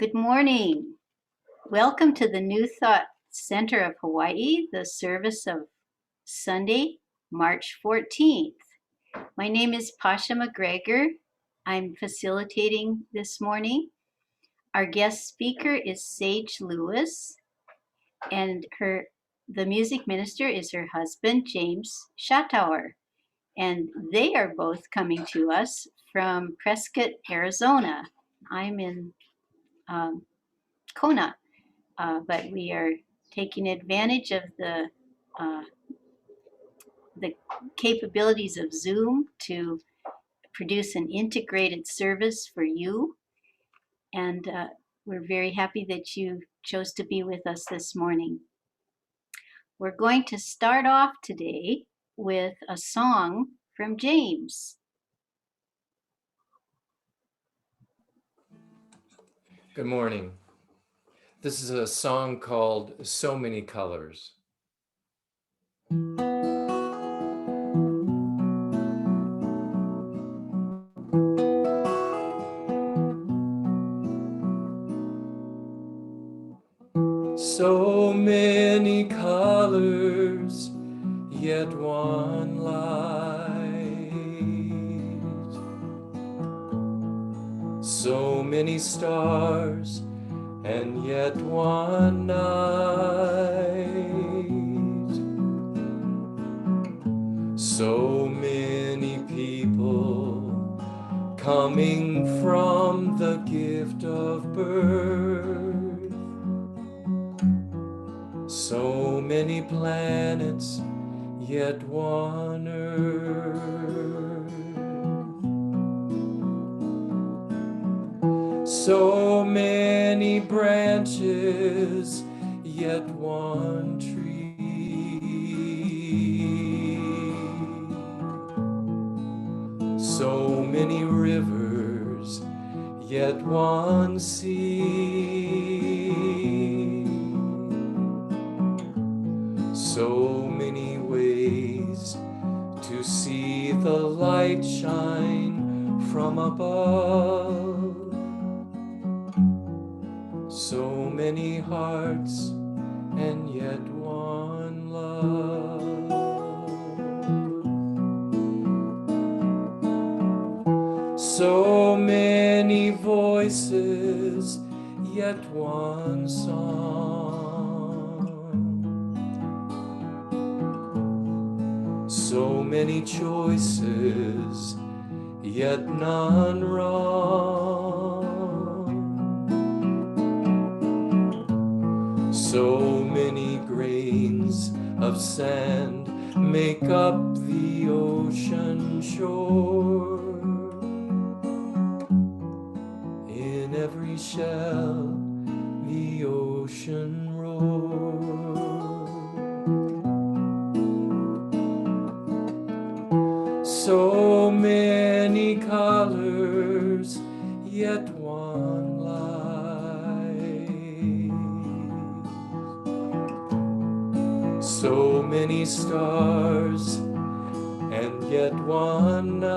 Good morning. Welcome to the New Thought Center of Hawaii, the service of Sunday, March 14th. My name is Pasha McGregor. I'm facilitating this morning. Our guest speaker is Sage Lewis, and the music minister is her husband, James Shatauer. And they are both coming to us from Prescott, Arizona. I'm in Kona. But we are taking advantage of uh, the capabilities of Zoom to produce an integrated service for you. And we're very happy that you chose to be with us this morning. We're going to start off today with a song from James. Good morning. This is a song called So Many Colors. So many colors, yet one light. So many stars, and yet one night. So many people coming from the gift of birth. So many planets, yet one earth. So many branches, yet one tree. So many rivers, yet one sea. So many ways to see the light shine from above. So many hearts, and yet one love. So many voices, yet one song. So many choices, yet none wrong. So many grains of sand make up the ocean shore. In every shell, the ocean roars. So many colors, yet one light. So many stars, and yet one night.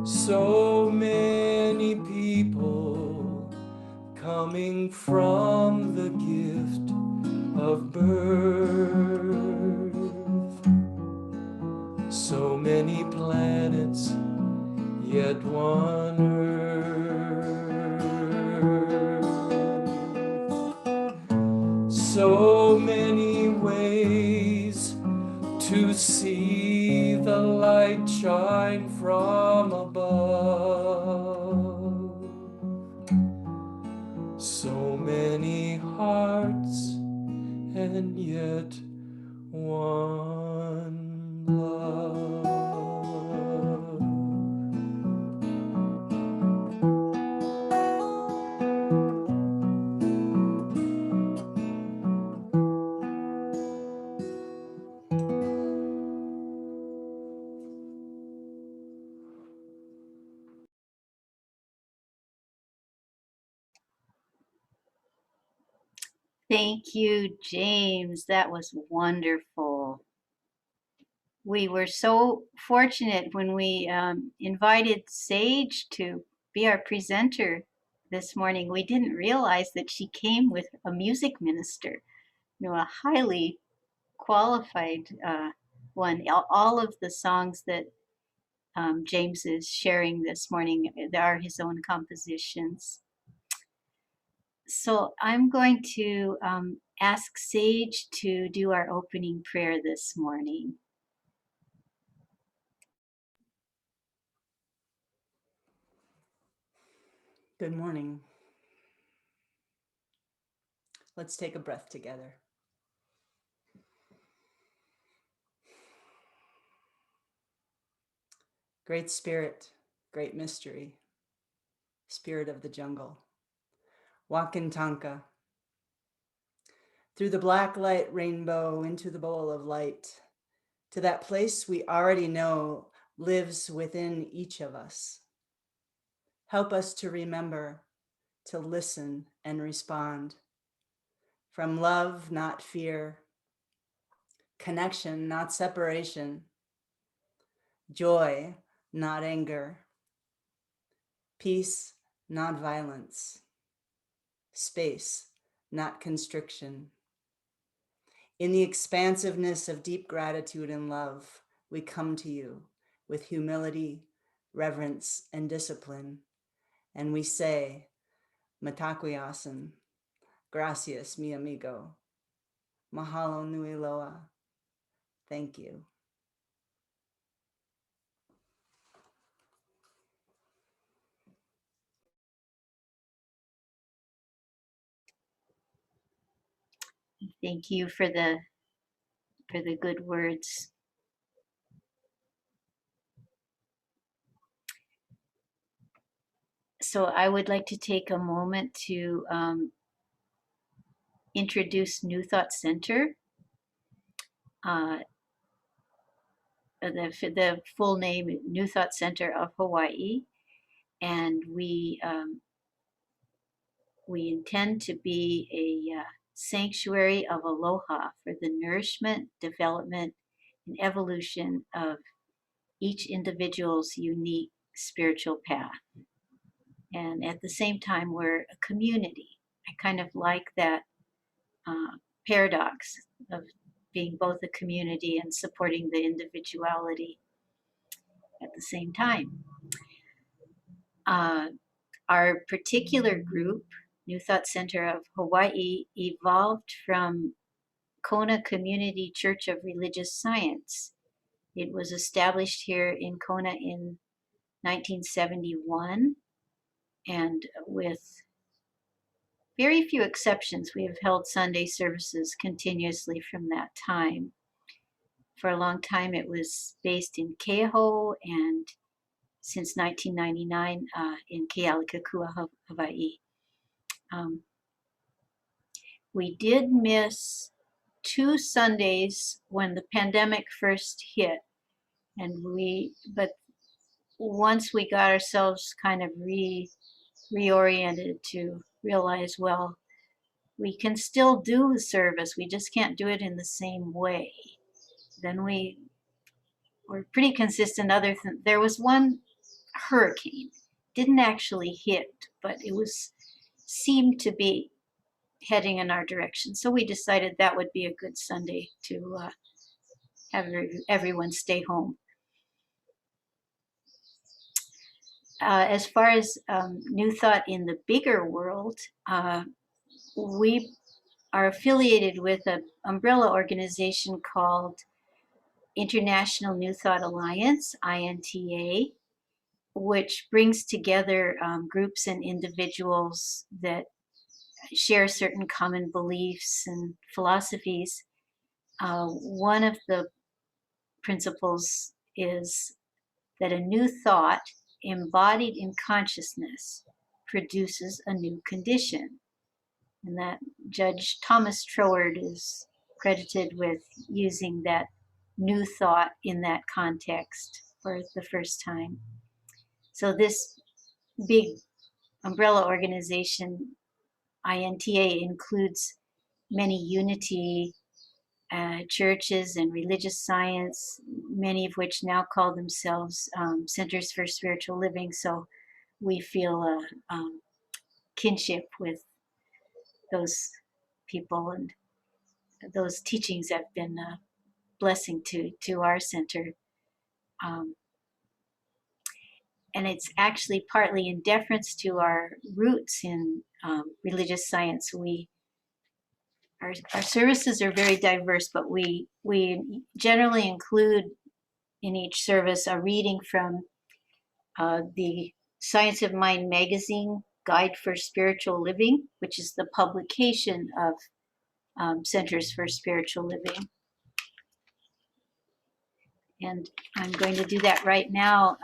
So many people coming from the gift of birth. So many planets, yet one earth. So many ways to see the light shine from above. So many hearts, and yet one love. Thank you, James. That was wonderful. we were so fortunate when we invited Sage to be our presenter this morning. We didn't realize that she came with a music minister, a highly qualified one. All of the songs that James is sharing this morning are his own compositions. So I'm going to ask Sage to do our opening prayer this morning. Good morning. Let's take a breath together. Great Spirit, great mystery, Spirit of the jungle. Wakintanka. Through the black light rainbow into the bowl of light, to that place we already know lives within each of us. Help us to remember, to listen and respond. From love, not fear. Connection, not separation. Joy, not anger. Peace, not violence. Space, not constriction. In the expansiveness of deep gratitude and love, we come to you with humility, reverence, and discipline. And we say, Matakuyasan, gracias, mi amigo. Mahalo nui loa. Thank you. Thank you for the good words. So I would like to take a moment to introduce New Thought Center. The full name, New Thought Center of Hawaii, and we intend to be a sanctuary of aloha for the nourishment, development, and evolution of each individual's unique spiritual path. And at the same time, we're a community. I kind of like that paradox of being both a community and supporting the individuality at the same time. Our particular group, New Thought Center of Hawaii, evolved from Kona Community Church of Religious Science. It was established here in Kona in 1971, and with very few exceptions, we have held Sunday services continuously from that time. For a long time, it was based in Keaho, and since 1999 in Kealikakua, Hawaii. We did miss 2 Sundays when the pandemic first hit, but once we got ourselves kind of reoriented to realize, well, we can still do the service, we just can't do it in the same way. Then we were pretty consistent. There was one hurricane, didn't actually hit, but it seemed to be heading in our direction. So we decided that would be a good Sunday to have everyone stay home. As far as New Thought in the bigger world, we are affiliated with an umbrella organization called International New Thought Alliance, INTA, which brings together groups and individuals that share certain common beliefs and philosophies. One of the principles is that a new thought embodied in consciousness produces a new condition. And that Judge Thomas Troward is credited with using that new thought in that context for the first time. So this big umbrella organization, INTA, includes many unity churches and religious science, many of which now call themselves centers for spiritual living. So we feel a kinship with those people, and those teachings have been a blessing to our center. Um, and it's actually partly in deference to our roots in religious science. Our services are very diverse, but we generally include in each service a reading from the Science of Mind magazine, Guide for Spiritual Living, which is the publication of Centers for Spiritual Living. And I'm going to do that right now.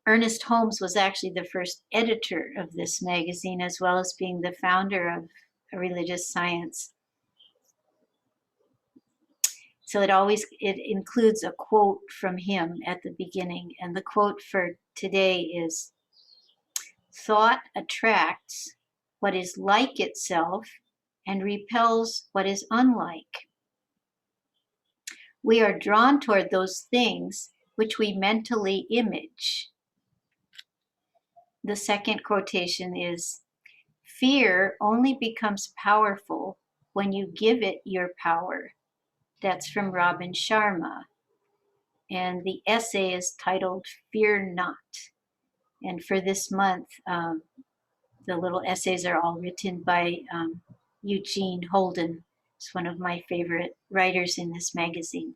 Ernest Holmes was actually the first editor of this magazine, as well as being the founder of religious science. So it includes a quote from him at the beginning. And the quote for today is, "Thought attracts what is like itself and repels what is unlike. We are drawn toward those things which we mentally image." The second quotation is, "Fear only becomes powerful when you give it your power." That's from Robin Sharma. And the essay is titled "Fear Not." And for this month, the little essays are all written by Eugene Holden. It's one of my favorite writers in this magazine.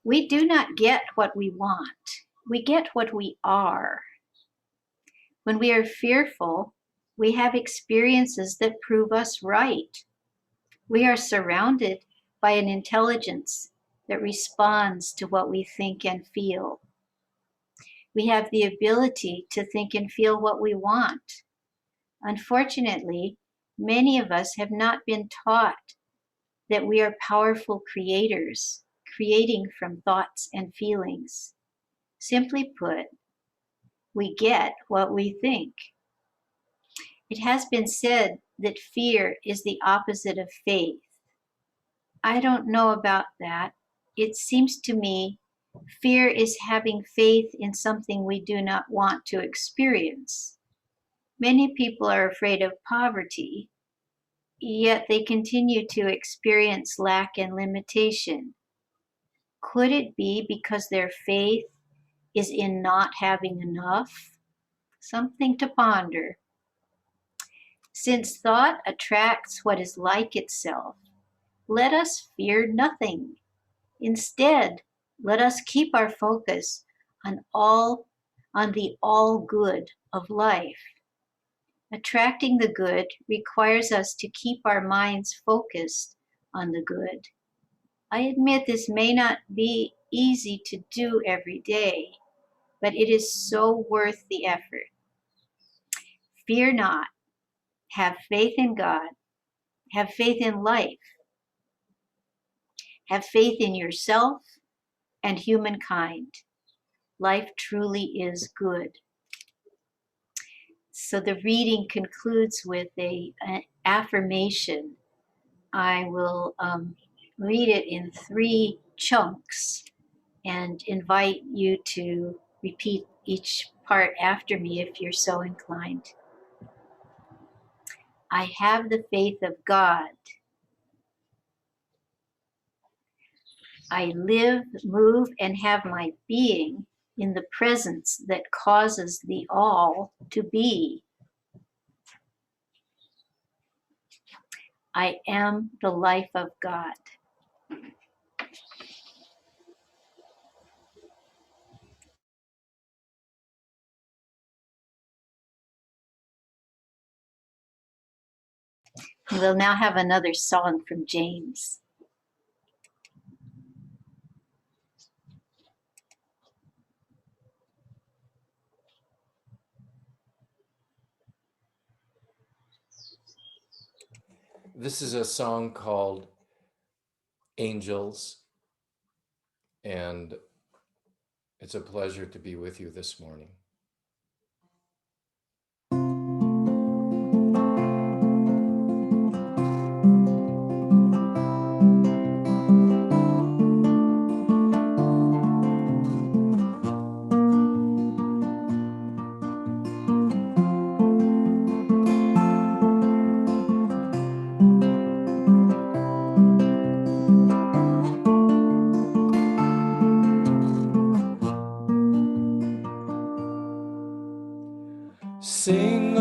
We do not get what we want. We get what we are. When we are fearful, we have experiences that prove us right. We are surrounded by an intelligence that responds to what we think and feel. We have the ability to think and feel what we want. Unfortunately, many of us have not been taught that we are powerful creators, creating from thoughts and feelings. Simply put, we get what we think. It has been said that fear is the opposite of faith. I don't know about that. It seems to me fear is having faith in something we do not want to experience. Many people are afraid of poverty, yet they continue to experience lack and limitation. Could it be because their faith is in not having enough? Something to ponder. Since thought attracts what is like itself, let us fear nothing. Instead, let us keep our focus on the all good of life. Attracting the good requires us to keep our minds focused on the good. I admit this may not be easy to do every day, but it is so worth the effort. Fear not. Have faith in God. Have faith in life. Have faith in yourself and humankind. Life truly is good. So the reading concludes with an affirmation. I will read it in 3 chunks and invite you to repeat each part after me if you're so inclined. I have the faith of God. I live, move, and have my being in the presence that causes the all to be. I am the life of God. We'll now have another song from James. This is a song called Angels, and it's a pleasure to be with you this morning.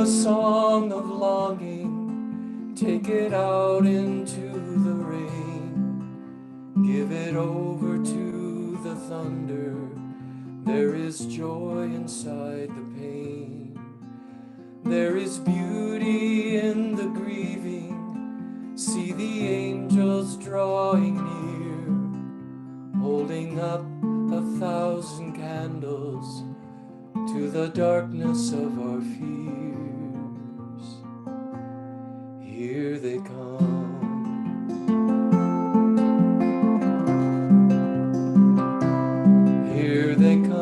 a song of longing, take it out into the rain, give it over to the thunder. There is joy inside the pain. There is beauty in the grieving. See the angels drawing near, holding up 1,000 candles to the darkness of our fears. Here they come. Here they come.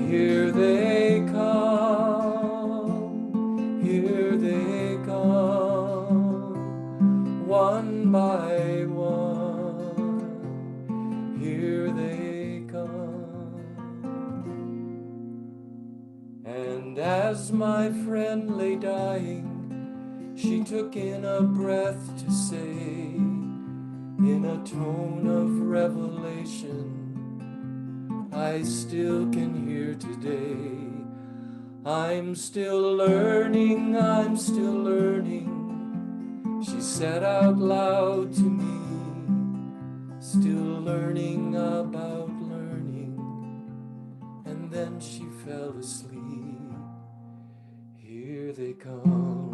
Here they come. Here they come. One by one. Here they come. And as my friend lay dying, she took in a breath to say, in a tone of revelation, I still can hear today. I'm still learning, I'm still learning. She said out loud to me, still learning about learning. And then she fell asleep. Here they come.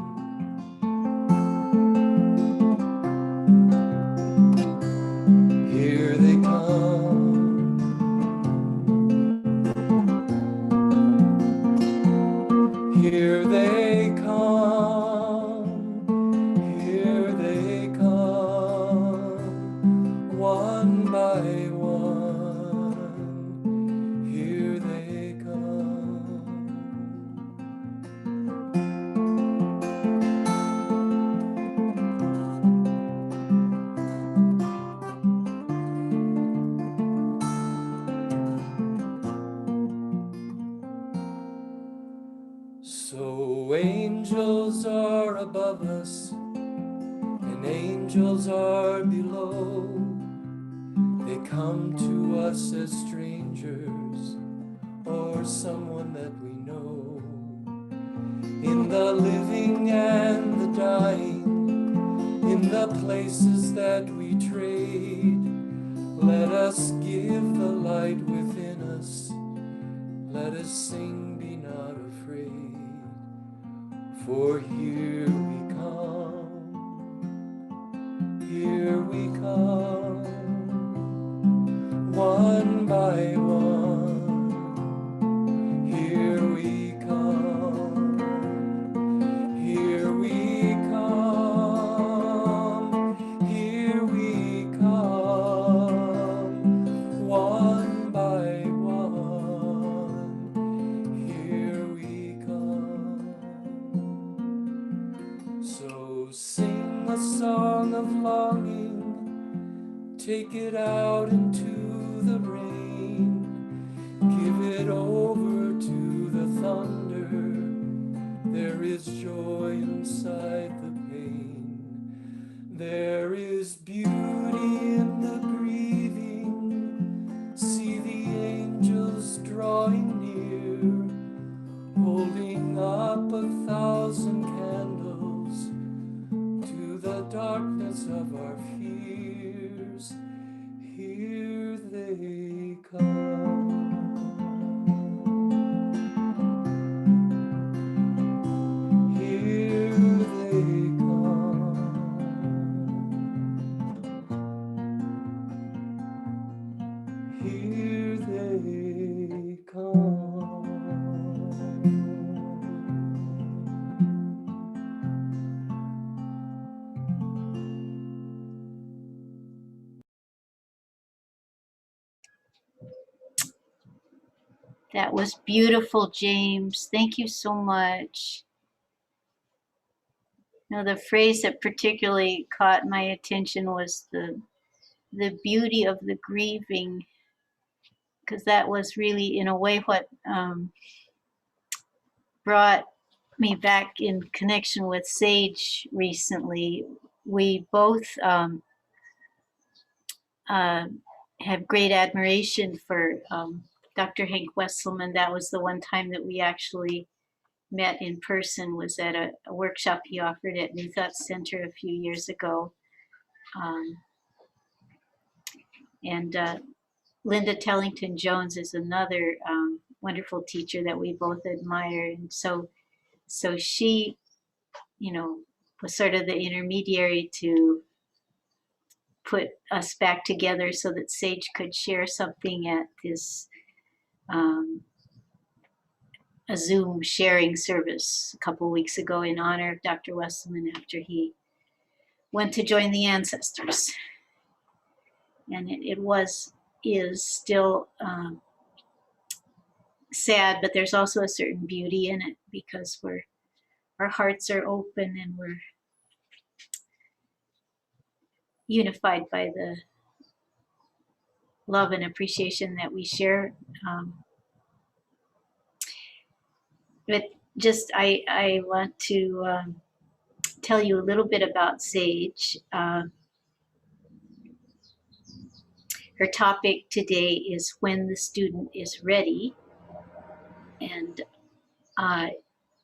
Here they come. Here they come. Here they come. One by one. Here they come. So angels are above us, and angels are below. They come to us as strangers, or someone that we know. In the living and the dying, in the places that we trade, let us give the light within us. Let us sing, be not afraid. For here we come, one by one. Here we come, here we come, here we come, one by one. Here we come. So sing a song of longing, take it out into the rain, give it over to the thunder. There is joy inside the pain. There is beauty in the grieving. See the angels drawing near, holding up 1,000 candles to the darkness of our fears. Here they come. Here they come. Here they come. That was beautiful, James. Thank you so much. Now, the phrase that particularly caught my attention was the beauty of the grieving, because that was really, in a way, what brought me back in connection with Sage recently. We both have great admiration for Dr. Hank Wesselmann. That was the one time that we actually met in person, was at a workshop he offered at New Thought Center a few years ago. Um, and Linda Tellington Jones is another wonderful teacher that we both admire. And so she, was sort of the intermediary to put us back together so that Sage could share something at this a Zoom sharing service a couple of weeks ago in honor of Dr. Wesselmann after he went to join the ancestors. And is still sad, but there's also a certain beauty in it because our hearts are open and we're unified by the love and appreciation that we share. But just I want to tell you a little bit about Sage. Her topic today is when the student is ready, and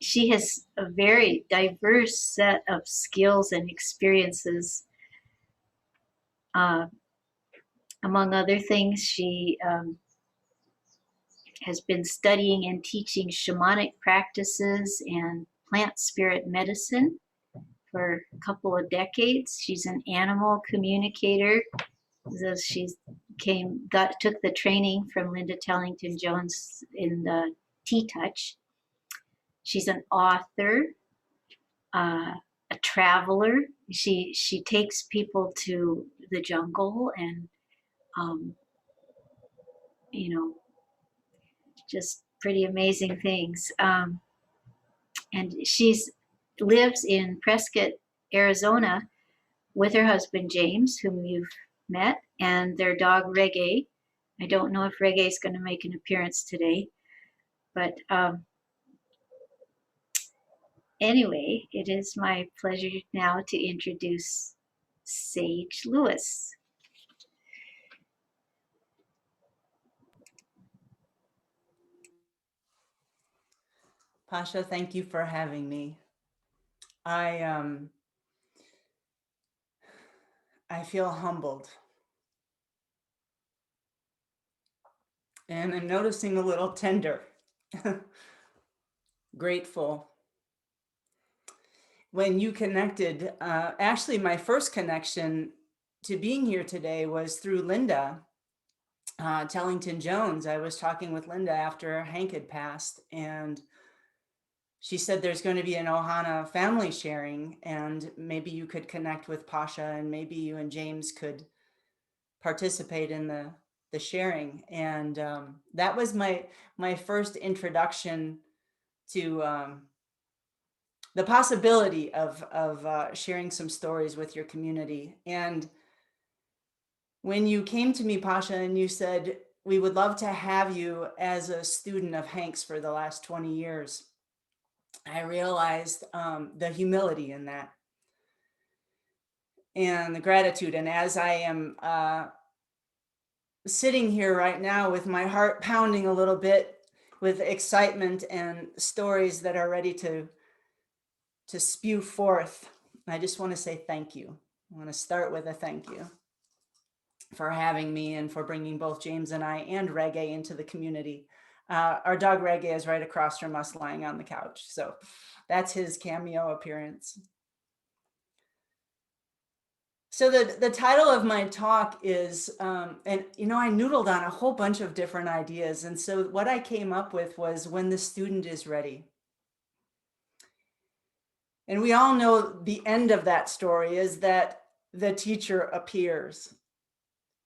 she has a very diverse set of skills and experiences. Among other things, she has been studying and teaching shamanic practices and plant spirit medicine for a couple of decades. She's an animal communicator. So she took the training from Linda Tellington Jones in the T-Touch. She's an author, a traveler. She takes people to the jungle and just pretty amazing things. And she's lives in Prescott, Arizona, with her husband James, whom you've met, and their dog Reggae. I don't know if Reggae is going to make an appearance today, but anyway, it is my pleasure now to introduce Sage Lewis. Pasha, thank you for having me. I feel humbled. And I'm noticing a little tender. Grateful. When you connected, actually my first connection to being here today was through Linda Tellington Jones. I was talking with Linda after Hank had passed, and she said there's going to be an Ohana family sharing, and maybe you could connect with Pasha, and maybe you and James could participate in the sharing. And that was my first introduction to the possibility of sharing some stories with your community. And when you came to me, Pasha, and you said, we would love to have you as a student of Hank's for the last 20 years, I realized the humility in that and the gratitude. And as I am sitting here right now with my heart pounding a little bit with excitement and stories that are ready to spew forth, I just want to say thank you. I want to start with a thank you for having me and for bringing both James and I and Reggae into the community. Our dog Reggae is right across from us lying on the couch. So that's his cameo appearance. So the title of my talk is, and I noodled on a whole bunch of different ideas. And so what I came up with was when the student is ready. And we all know the end of that story is that the teacher appears.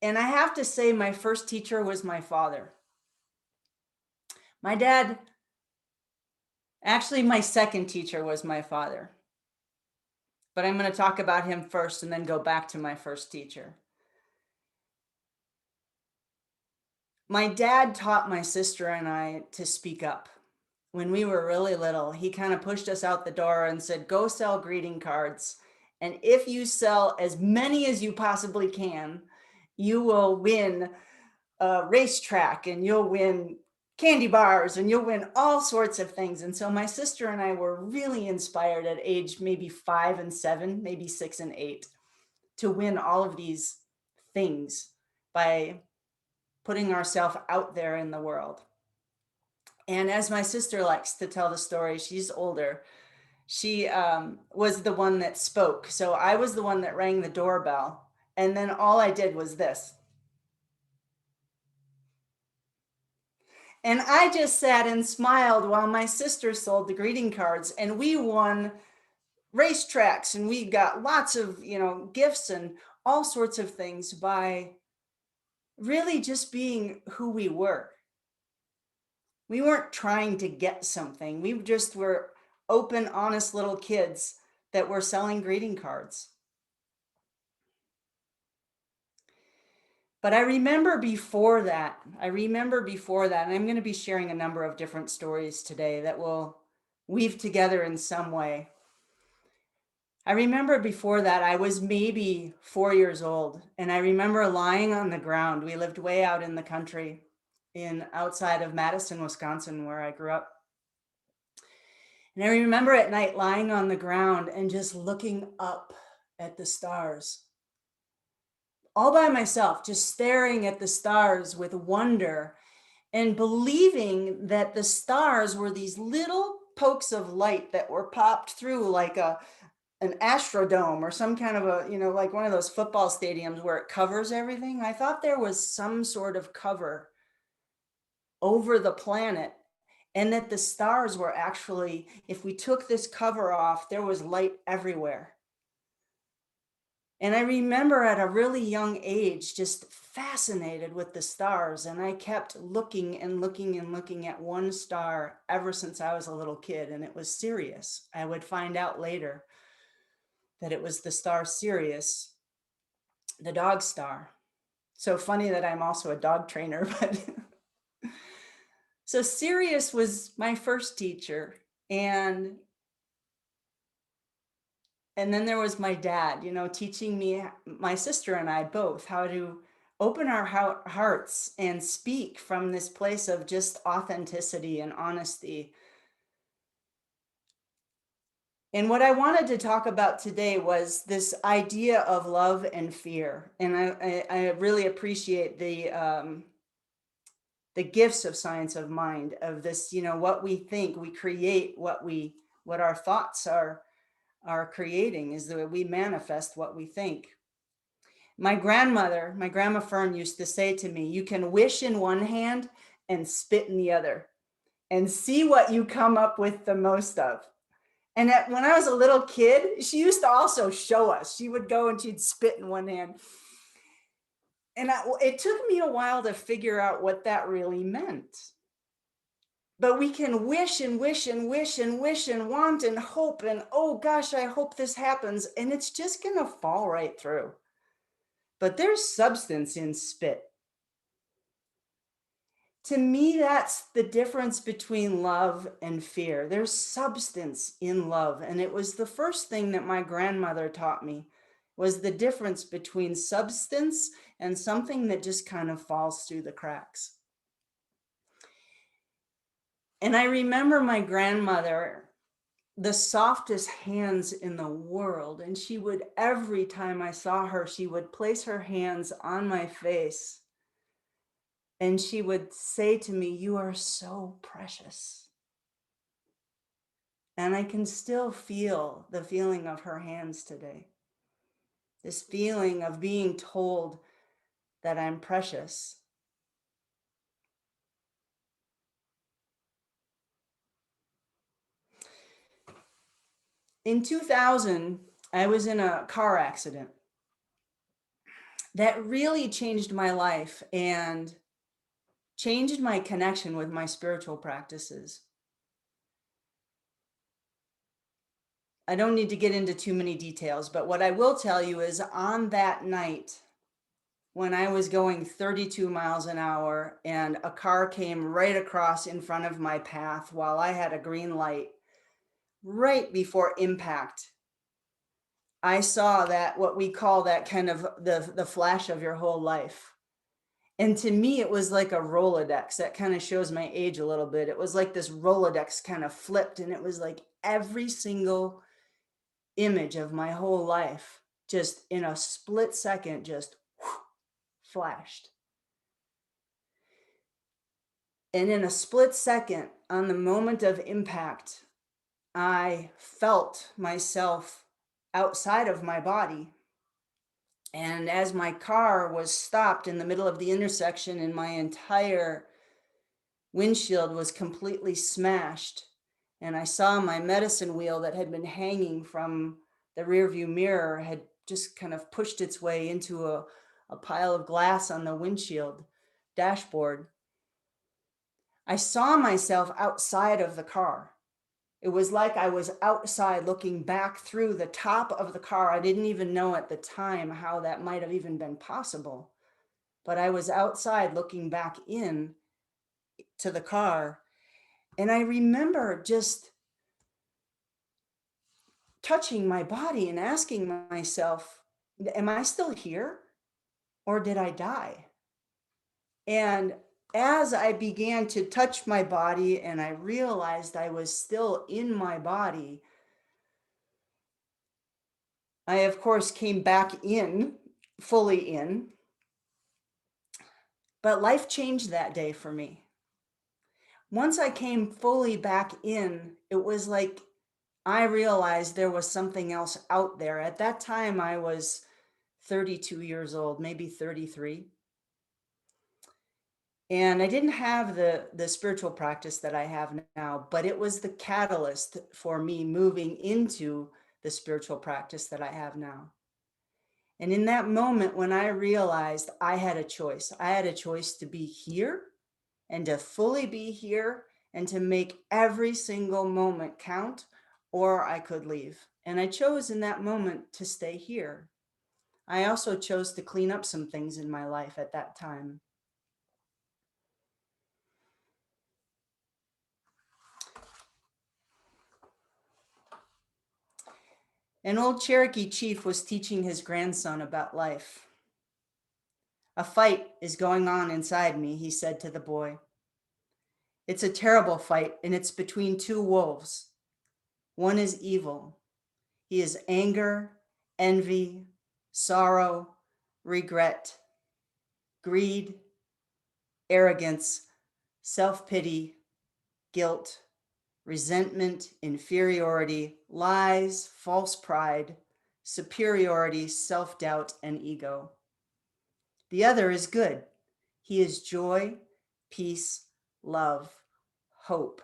And I have to say, my first teacher was my father. My dad, actually, my second teacher was my father. But I'm going to talk about him first and then go back to my first teacher. My dad taught my sister and I to speak up. When we were really little, he kind of pushed us out the door and said, go sell greeting cards. And if you sell as many as you possibly can, you will win a racetrack and you'll win candy bars and you'll win all sorts of things. And so my sister and I were really inspired at age maybe 5 and 7, maybe 6 and 8, to win all of these things by putting ourselves out there in the world. And as my sister likes to tell the story, she's older. She was the one that spoke. So I was the one that rang the doorbell. And then all I did was this. And I just sat and smiled while my sister sold the greeting cards, and we won racetracks and we got lots of, gifts and all sorts of things by really just being who we were. We weren't trying to get something. We just were open, honest little kids that were selling greeting cards. But I remember before that, and I'm going to be sharing a number of different stories today that will weave together in some way. I remember before that, I was maybe 4 years old, and I remember lying on the ground. We lived way out in the country outside of Madison, Wisconsin, where I grew up. And I remember at night lying on the ground and just looking up at the stars, all by myself, just staring at the stars with wonder and believing that the stars were these little pokes of light that were popped through like an astrodome or some kind of like one of those football stadiums where it covers everything. I thought there was some sort of cover over the planet, and that the stars were actually, if we took this cover off, there was light everywhere. And I remember at a really young age, just fascinated with the stars. And I kept looking and looking and looking at one star ever since I was a little kid. And it was Sirius. I would find out later that it was the star Sirius, the dog star. So funny that I'm also a dog trainer, but so Sirius was my first teacher. And then there was my dad, teaching me, my sister and I both, how to open our hearts and speak from this place of just authenticity and honesty. And what I wanted to talk about today was this idea of love and fear. And I really appreciate the gifts of science of mind, of this, what we think, we create what our thoughts are creating, is that we manifest what we think. My grandma Fern, used to say to me, you can wish in one hand and spit in the other and see what you come up with the most of. And when I was a little kid, she used to also show us. She would go and she'd spit in one hand. And it took me a while to figure out what that really meant. But we can wish and wish and wish and wish and want and hope and, oh gosh, I hope this happens. And it's just going to fall right through. But there's substance in spit. To me, that's the difference between love and fear. There's substance in love. And it was the first thing that my grandmother taught me, was the difference between substance and something that just kind of falls through the cracks. And I remember my grandmother, the softest hands in the world. And she would, every time I saw her, she would place her hands on my face. And she would say to me, you are so precious. And I can still feel the feeling of her hands today. This feeling of being told that I'm precious. In 2000, I was in a car accident that really changed my life and changed my connection with my spiritual practices. I don't need to get into too many details, but what I will tell you is on that night, when I was going 32 miles an hour and a car came right across in front of my path while I had a green light, right before impact, I saw that, what we call that kind of the flash of your whole life. And to me, it was like a Rolodex. That kind of shows my age a little bit. It was like this Rolodex kind of flipped, and it was like every single image of my whole life just in a split second just flashed. And in a split second, on the moment of impact, I felt myself outside of my body. And as my car was stopped in the middle of the intersection and my entire windshield was completely smashed, and I saw my medicine wheel that had been hanging from the rearview mirror had just kind of pushed its way into a pile of glass on the windshield dashboard. I saw myself outside of the car. It was like I was outside looking back through the top of the car. I didn't even know at the time how that might have even been possible. But I was outside looking back in to the car. And I remember just touching my body and asking myself, am I still here or did I die? And as I began to touch my body and I realized I was still in my body, I, of course, came back in, fully in. But life changed that day for me. Once I came fully back in, it was like I realized there was something else out there. At that time, I was 32 years old, maybe 33. And I didn't have the spiritual practice that I have now, but it was the catalyst for me moving into the spiritual practice that I have now. And in that moment, when I realized I had a choice to be here and to fully be here and to make every single moment count, or I could leave. And I chose in that moment to stay here. I also chose to clean up some things in my life at that time. An old Cherokee chief was teaching his grandson about life. "A fight is going on inside me," he said to the boy. "It's a terrible fight, and it's between two wolves. One is evil. He is anger, envy, sorrow, regret, greed, arrogance, self-pity, guilt, resentment, inferiority, lies, false pride, superiority, self-doubt, and ego. The other is good. He is joy, peace, love, hope,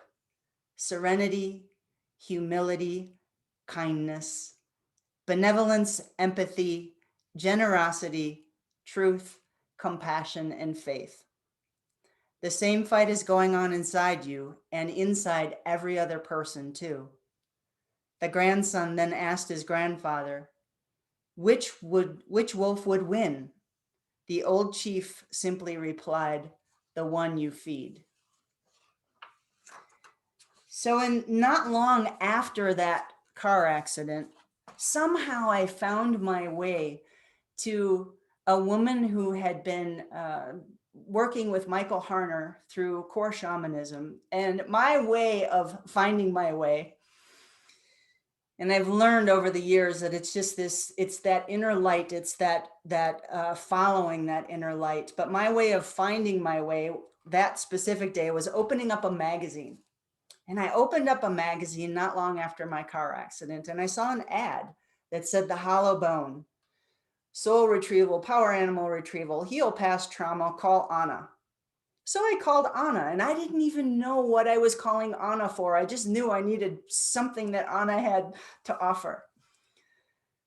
serenity, humility, kindness, benevolence, empathy, generosity, truth, compassion, and faith. The same fight is going on inside you and inside every other person too." The grandson then asked his grandfather, which wolf would win? The old chief simply replied, "The one you feed." So, not long after that car accident, somehow I found my way to a woman who had been working with Michael Harner through core shamanism. And my way of finding my way, and I've learned over the years that it's just this, it's that inner light, it's that following that inner light. But my way of finding my way that specific day was opening up a magazine. And I opened up a magazine not long after my car accident, and I saw an ad that said "The Hollow Bone, soul retrieval, power animal retrieval, heal past trauma, call Anna." So I called Anna, and I didn't even know what I was calling Anna for. I just knew I needed something that Anna had to offer.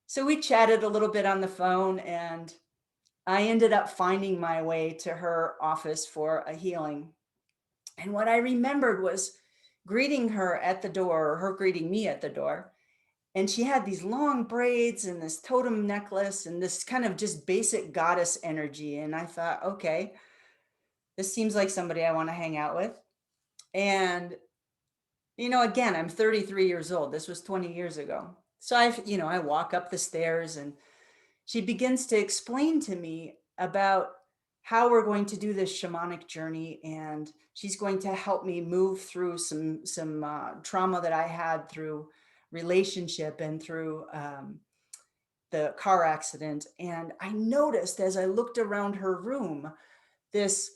So we chatted a little bit on the phone, and I ended up finding my way to her office for a healing. And what I remembered was greeting her at the door, or her greeting me at the door. And she had these long braids and this totem necklace and this kind of just basic goddess energy. And I thought, okay, this seems like somebody I want to hang out with. And, again, I'm 33 years old. This was 20 years ago. So I walk up the stairs and she begins to explain to me about how we're going to do this shamanic journey, and she's going to help me move through some trauma that I had through relationship and through the car accident. And I noticed as I looked around her room this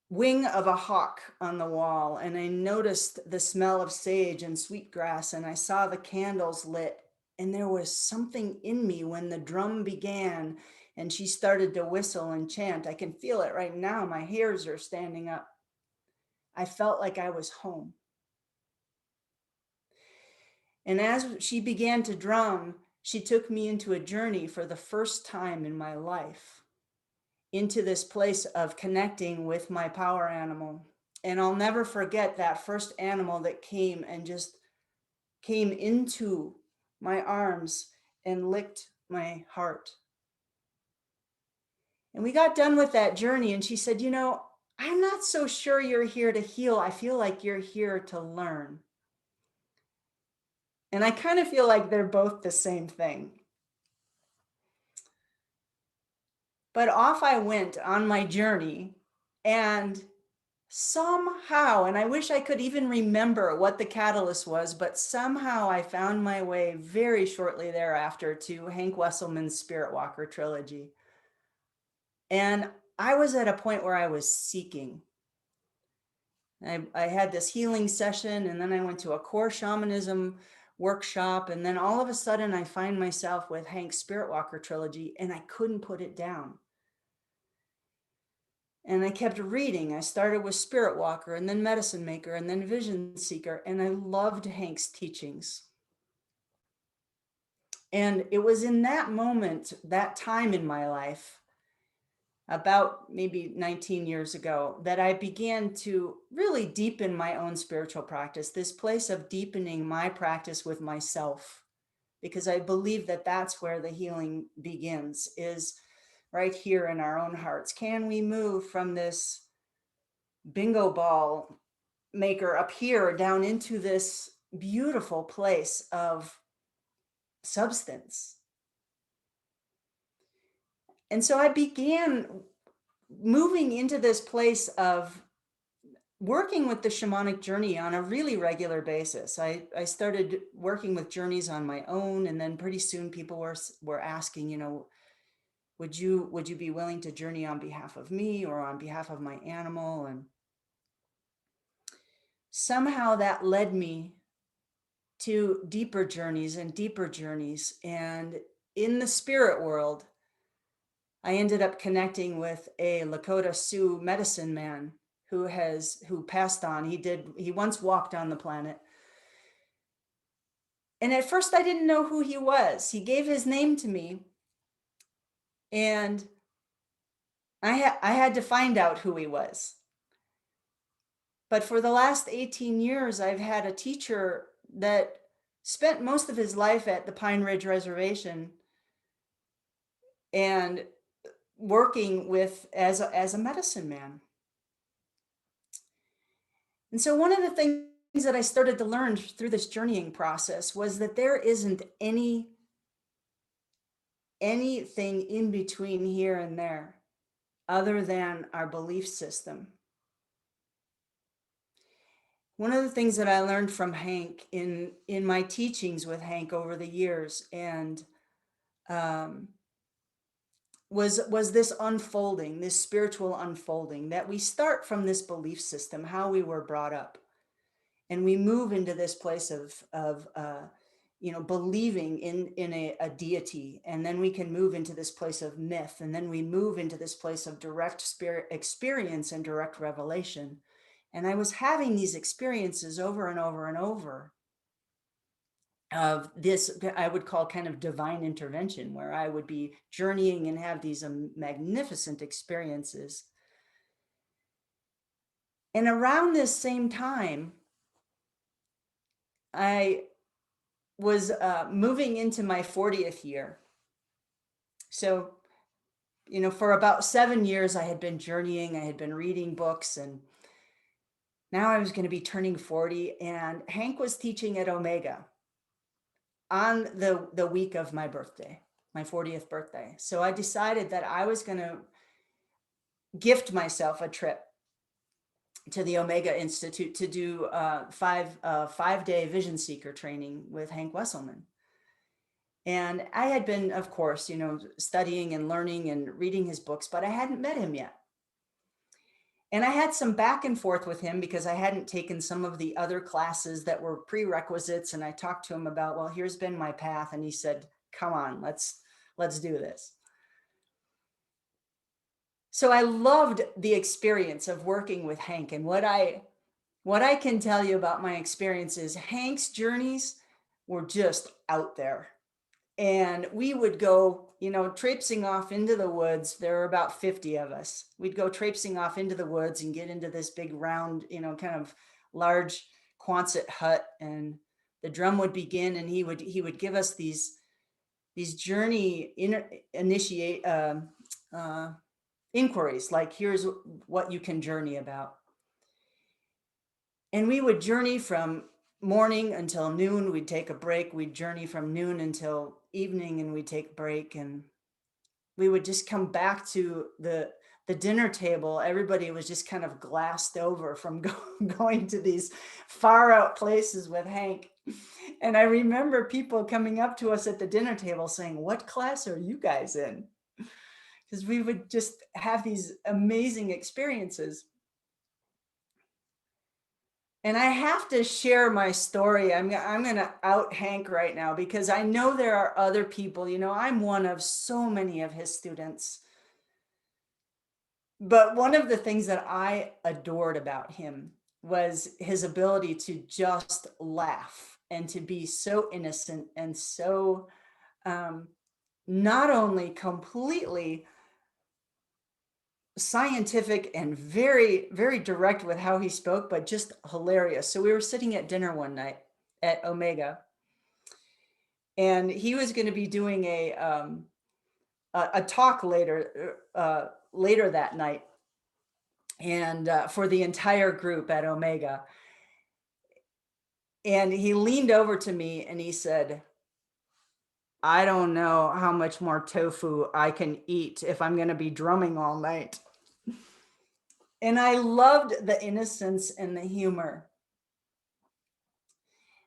wing of a hawk on the wall, and I noticed the smell of sage and sweetgrass, and I saw the candles lit, and there was something in me when the drum began and she started to whistle and chant. I can feel it right now. My hairs are standing up. I felt like I was home. And as she began to drum, she took me into a journey for the first time in my life, into this place of connecting with my power animal. And I'll never forget that first animal that came and just came into my arms and licked my heart. And we got done with that journey, and she said, I'm not so sure you're here to heal. I feel like you're here to learn. And I kind of feel like they're both the same thing. But off I went on my journey, and somehow, and I wish I could even remember what the catalyst was, but somehow I found my way very shortly thereafter to Hank Wesselmann's Spirit Walker trilogy. And I was at a point where I was seeking. I had this healing session, and then I went to a core shamanism workshop, and then all of a sudden I find myself with Hank's Spirit Walker trilogy, and I couldn't put it down. And I kept reading. I started with Spirit Walker, and then Medicine Maker, and then Vision Seeker, and I loved Hank's teachings. And it was in that moment, that time in my life, about maybe 19 years ago, that I began to really deepen my own spiritual practice, this place of deepening my practice with myself, because I believe that that's where the healing begins, is right here in our own hearts. Can we move from this bingo ball maker up here down into this beautiful place of substance? And so I began moving into this place of working with the shamanic journey on a really regular basis. I started working with journeys on my own, and then pretty soon people were asking, would you be willing to journey on behalf of me or on behalf of my animal? And somehow that led me to deeper journeys and deeper journeys. And in the spirit world, I ended up connecting with a Lakota Sioux medicine man who passed on. He once walked on the planet. And at first I didn't know who he was. He gave his name to me, and I had to find out who he was. But for the last 18 years, I've had a teacher that spent most of his life at the Pine Ridge Reservation and working with as a medicine man. And so one of the things that I started to learn through this journeying process was that there isn't anything in between here and there other than our belief system. One of the things that I learned from Hank in my teachings with Hank over the years, and was this unfolding, this spiritual unfolding, that we start from this belief system, how we were brought up, and we move into this place of believing in a deity, and then we can move into this place of myth, and then we move into this place of direct spirit experience and direct revelation. And I was having these experiences over and over and over of this, I would call kind of divine intervention, where I would be journeying and have these magnificent experiences. And around this same time, I was moving into my 40th year. So, for about 7 years, I had been journeying, I had been reading books, and now I was going to be turning 40, and Hank was teaching at Omega. on the week of my birthday, my 40th birthday. So I decided that I was going to gift myself a trip to the Omega Institute to do 5-day vision seeker training with Hank Wesselmann. And I had been, of course, studying and learning and reading his books, but I hadn't met him yet. And I had some back and forth with him because I hadn't taken some of the other classes that were prerequisites. And I talked to him about, well, here's been my path. And he said, come on, let's do this. So I loved the experience of working with Hank. And what I can tell you about my experiences, Hank's journeys were just out there. And we would go, traipsing off into the woods. There were about 50 of us. We'd go traipsing off into the woods and get into this big round, kind of large Quonset hut. And the drum would begin, and he would give us these journey initiate inquiries, like, here's what you can journey about. And we would journey from morning until noon. We'd take a break. We'd journey from noon until evening, and we'd take a break. And we would just come back to the dinner table. Everybody was just kind of glassed over from going to these far out places with Hank. And I remember people coming up to us at the dinner table saying, what class are you guys in? Because we would just have these amazing experiences. And I have to share my story. I'm going to out Hank right now because I know there are other people. I'm one of so many of his students. But one of the things that I adored about him was his ability to just laugh and to be so innocent and so not only completely scientific and very, very direct with how he spoke, but just hilarious. So we were sitting at dinner one night at Omega, and he was going to be doing a talk later that night, and for the entire group at Omega. And he leaned over to me and he said, I don't know how much more tofu I can eat if I'm going to be drumming all night. And I loved the innocence and the humor.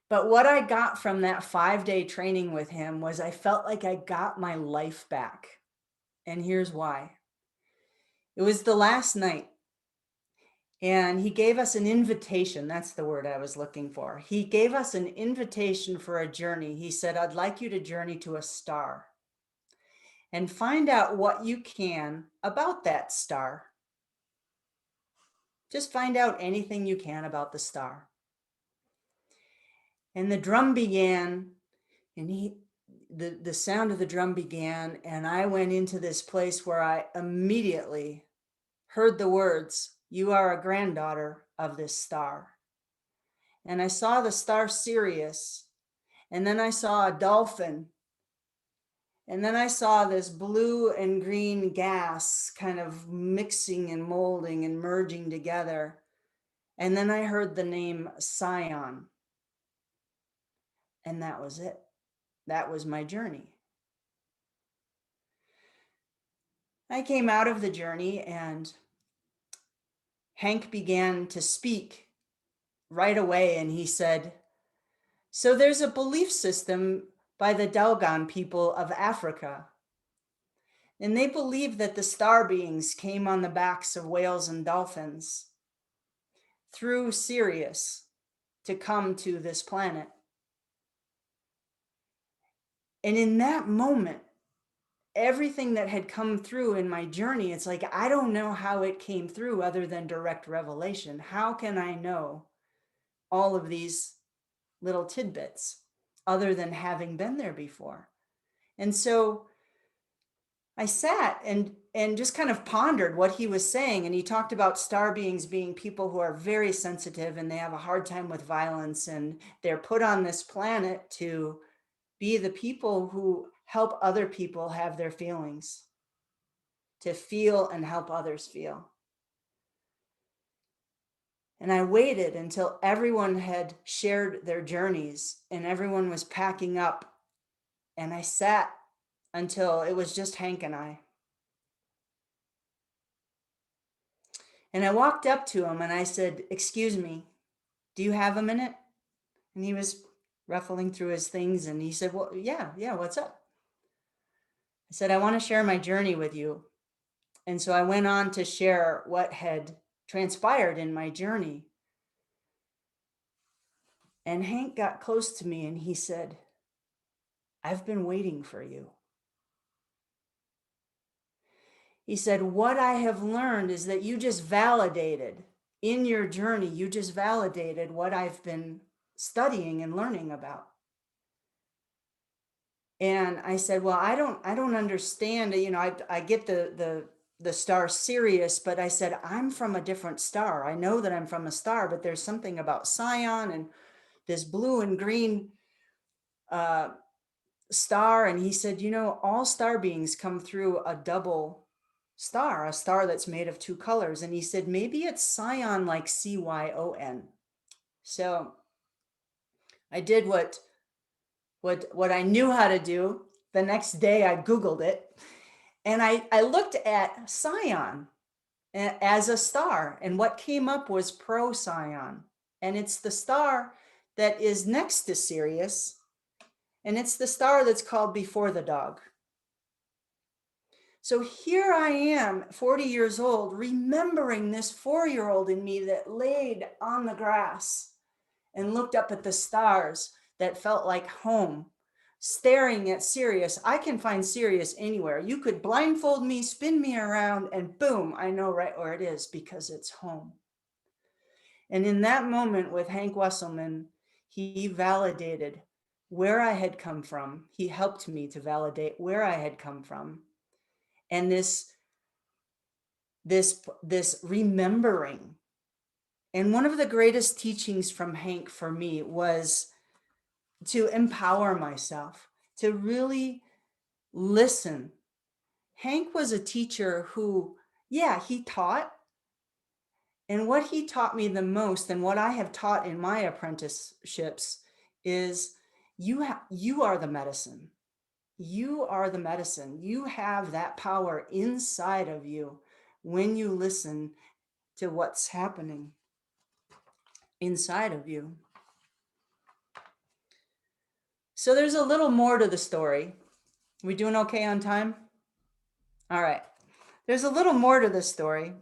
But what I got from that 5-day training with him was I felt like I got my life back. And here's why. It was the last night. And he gave us an invitation. That's the word I was looking for. He gave us an invitation for a journey. He said, I'd like you to journey to a star and find out what you can about that star. Just find out anything you can about the star. And the drum began, and the sound of the drum began, and I went into this place where I immediately heard the words, you are a granddaughter of this star. And I saw the star Sirius, and then I saw a dolphin, and then I saw this blue and green gas kind of mixing and molding and merging together. And then I heard the name Scion. And that was it. That was my journey. I came out of the journey, and Hank began to speak right away. And he said, so there's a belief system by the Dogon people of Africa. And they believe that the star beings came on the backs of whales and dolphins through Sirius to come to this planet. And in that moment, everything that had come through in my journey, it's like, I don't know how it came through other than direct revelation. How can I know all of these little tidbits other than having been there before? And so I sat and just kind of pondered what he was saying. And he talked about star beings being people who are very sensitive and they have a hard time with violence. And they're put on this planet to be the people who help other people have their feelings, to feel and help others feel. And I waited until everyone had shared their journeys and everyone was packing up And I sat until it was just Hank and I. And I walked up to him and I said, "Excuse me, do you have a minute?" And he was ruffling through his things and he said, "Well, yeah, what's up?" I said, "I want to share my journey with you." And so I went on to share what had transpired in my journey. And Hank got close to me and he said, "I've been waiting for you." He said, "What I have learned is that you just validated in your journey, you just validated what I've been studying and learning about." And I said, "Well, I don't understand. I get the star Sirius, but I said, I'm from a different star. I know that I'm from a star, but there's something about Scion and this blue and green uh, star." And he said, all star beings come through a double star, a star that's made of two colors. And he said, maybe it's Scion, like Cyon. So I did what I knew how to do. The next day I Googled it and I looked at Scion as a star, and what came up was Procyon. And it's the star that is next to Sirius, and it's the star that's called Before the Dog. So here I am, 40 years old, remembering this 4-year-old in me that laid on the grass and looked up at the stars that felt like home, staring at Sirius. I can find Sirius anywhere. You could blindfold me, spin me around, and boom, I know right where it is because it's home. And in that moment with Hank Wesselmann, he validated where I had come from. He helped me to validate where I had come from. And this remembering. And one of the greatest teachings from Hank for me was to empower myself, to really listen. Hank was a teacher who, he taught. And what he taught me the most, and what I have taught in my apprenticeships, is you are the medicine. You are the medicine. You have that power inside of you when you listen to what's happening inside of you. So there's a little more to the story. We doing okay on time? All right. There's a little more to this story.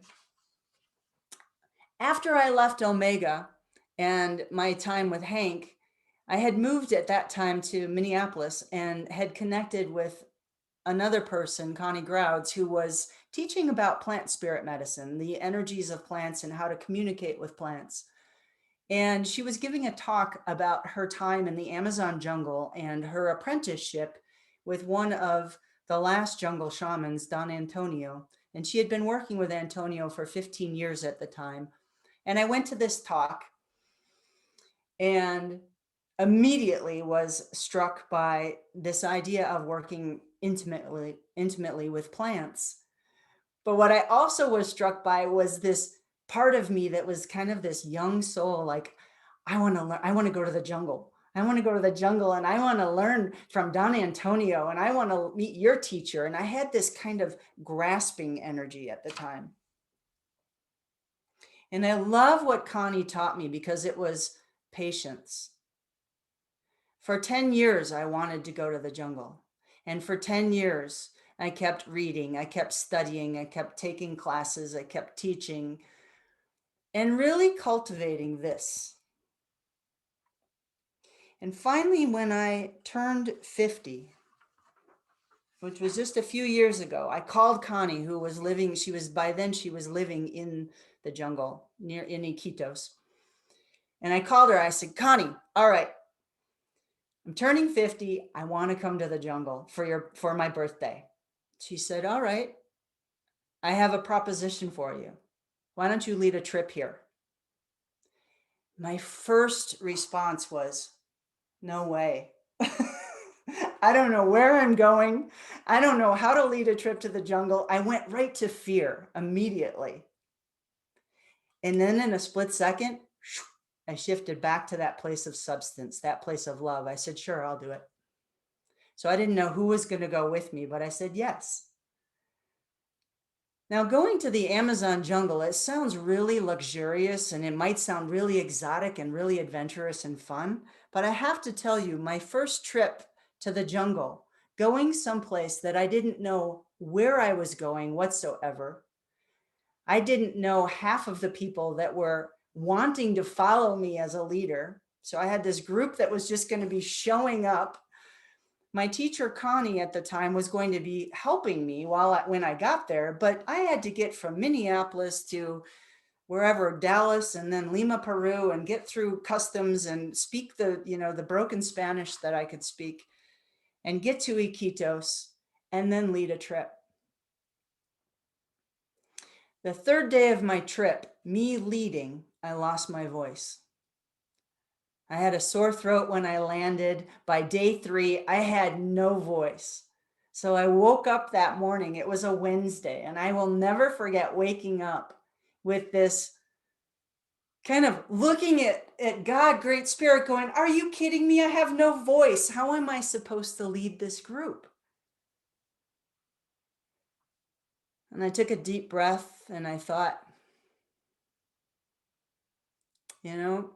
After I left Omega and my time with Hank, I had moved at that time to Minneapolis and had connected with another person, Connie Grouds, who was teaching about plant spirit medicine, the energies of plants and how to communicate with plants. And she was giving a talk about her time in the Amazon jungle and her apprenticeship with one of the last jungle shamans, Don Antonio. And she had been working with Antonio for 15 years at the time. And I went to this talk and immediately was struck by this idea of working intimately with plants. But what I also was struck by was this part of me that was kind of this young soul, like, I want to learn, I want to go to the jungle. I want to go to the jungle and I want to learn from Don Antonio and I want to meet your teacher. And I had this kind of grasping energy at the time. And I love what Connie taught me because it was patience. For 10 years, I wanted to go to the jungle. And for 10 years, I kept reading, I kept studying, I kept taking classes, I kept teaching, and really cultivating this. And finally, when I turned 50, which was just a few years ago, I called Connie, who was living, by then she was living in the jungle near in Iquitos. And I called her, I said, "Connie, all right, I'm turning 50. I want to come to the jungle for my birthday." She said, "All right, I have a proposition for you. Why don't you lead a trip here?" My first response was, "No way." I don't know where I'm going. I don't know how to lead a trip to the jungle. I went right to fear immediately. And then in a split second, I shifted back to that place of substance, that place of love. I said, "Sure, I'll do it." So I didn't know who was going to go with me, but I said yes. Now, going to the Amazon jungle, it sounds really luxurious and it might sound really exotic and really adventurous and fun. But I have to tell you, my first trip to the jungle, going someplace that I didn't know where I was going whatsoever, I didn't know half of the people that were wanting to follow me as a leader. So I had this group that was just going to be showing up. My teacher, Connie, at the time was going to be helping me when I got there, but I had to get from Minneapolis to wherever, Dallas, and then Lima, Peru, and get through customs and speak the broken Spanish that I could speak, and get to Iquitos, and then lead a trip. The third day of my trip, me leading, I lost my voice. I had a sore throat when I landed. By day 3, I had no voice. So I woke up that morning. It was a Wednesday, and I will never forget waking up with this kind of looking at God, Great Spirit, going, "Are you kidding me? I have no voice. How am I supposed to lead this group?" And I took a deep breath and I thought, you know,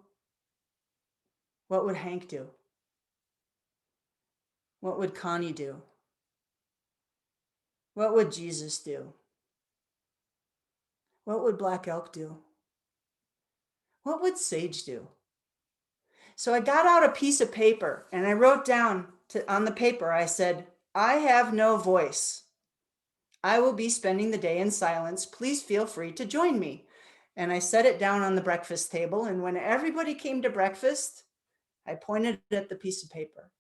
what would Hank do? What would Connie do? What would Jesus do? What would Black Elk do? What would Sage do? So I got out a piece of paper and I wrote down on the paper, I said, "I have no voice. I will be spending the day in silence. Please feel free to join me." And I set it down on the breakfast table. And when everybody came to breakfast, I pointed at the piece of paper.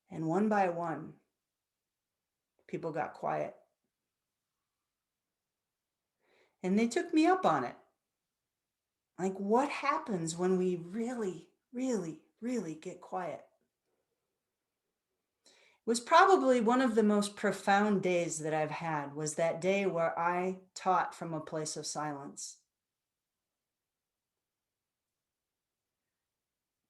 And one by one, people got quiet. And they took me up on it. Like, what happens when we really, really, really get quiet? It was probably one of the most profound days that I've had, was that day where I taught from a place of silence.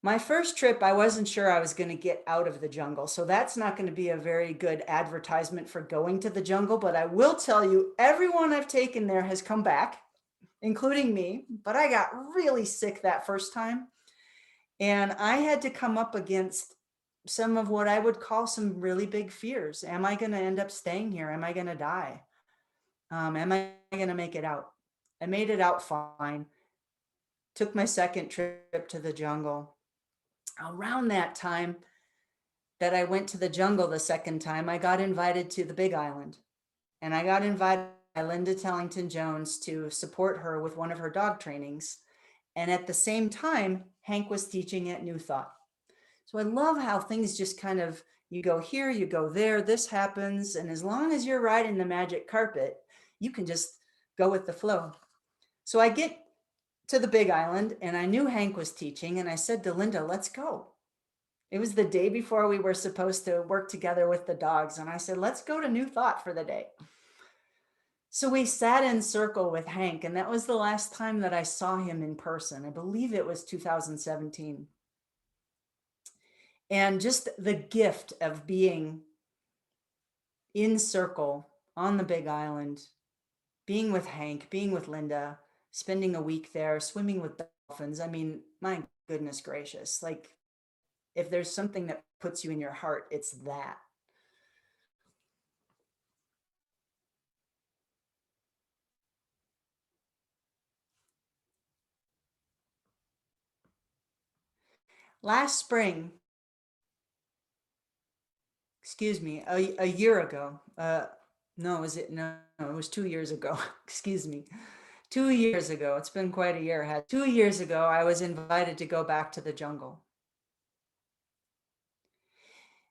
My first trip, I wasn't sure I was going to get out of the jungle. So that's not going to be a very good advertisement for going to the jungle. But I will tell you, everyone I've taken there has come back, including me. But I got really sick that first time. And I had to come up against some of what I would call some really big fears. Am I going to end up staying here? Am I going to die? Am I going to make it out? I made it out fine. Took my second trip to the jungle. Around that time that I went to the jungle the second time, I got invited to the Big Island. And I got invited by Linda Tellington Jones to support her with one of her dog trainings. And at the same time, Hank was teaching at New Thought. So I love how things just kind of, you go here, you go there, this happens. And as long as you're riding the magic carpet, you can just go with the flow. So I get to the Big Island and I knew Hank was teaching, and I said to Linda, "Let's go." It was the day before we were supposed to work together with the dogs. And I said, "Let's go to New Thought for the day." So we sat in circle with Hank, and that was the last time that I saw him in person. I believe it was 2017. And just the gift of being in circle on the Big Island, being with Hank, being with Linda, spending a week there, swimming with dolphins. I mean, my goodness gracious. Like, if there's something that puts you in your heart, it's that. Last spring, excuse me, a year ago, no, it was 2 years ago. Excuse me. 2 years ago, it's been quite a year. 2 years ago, I was invited to go back to the jungle.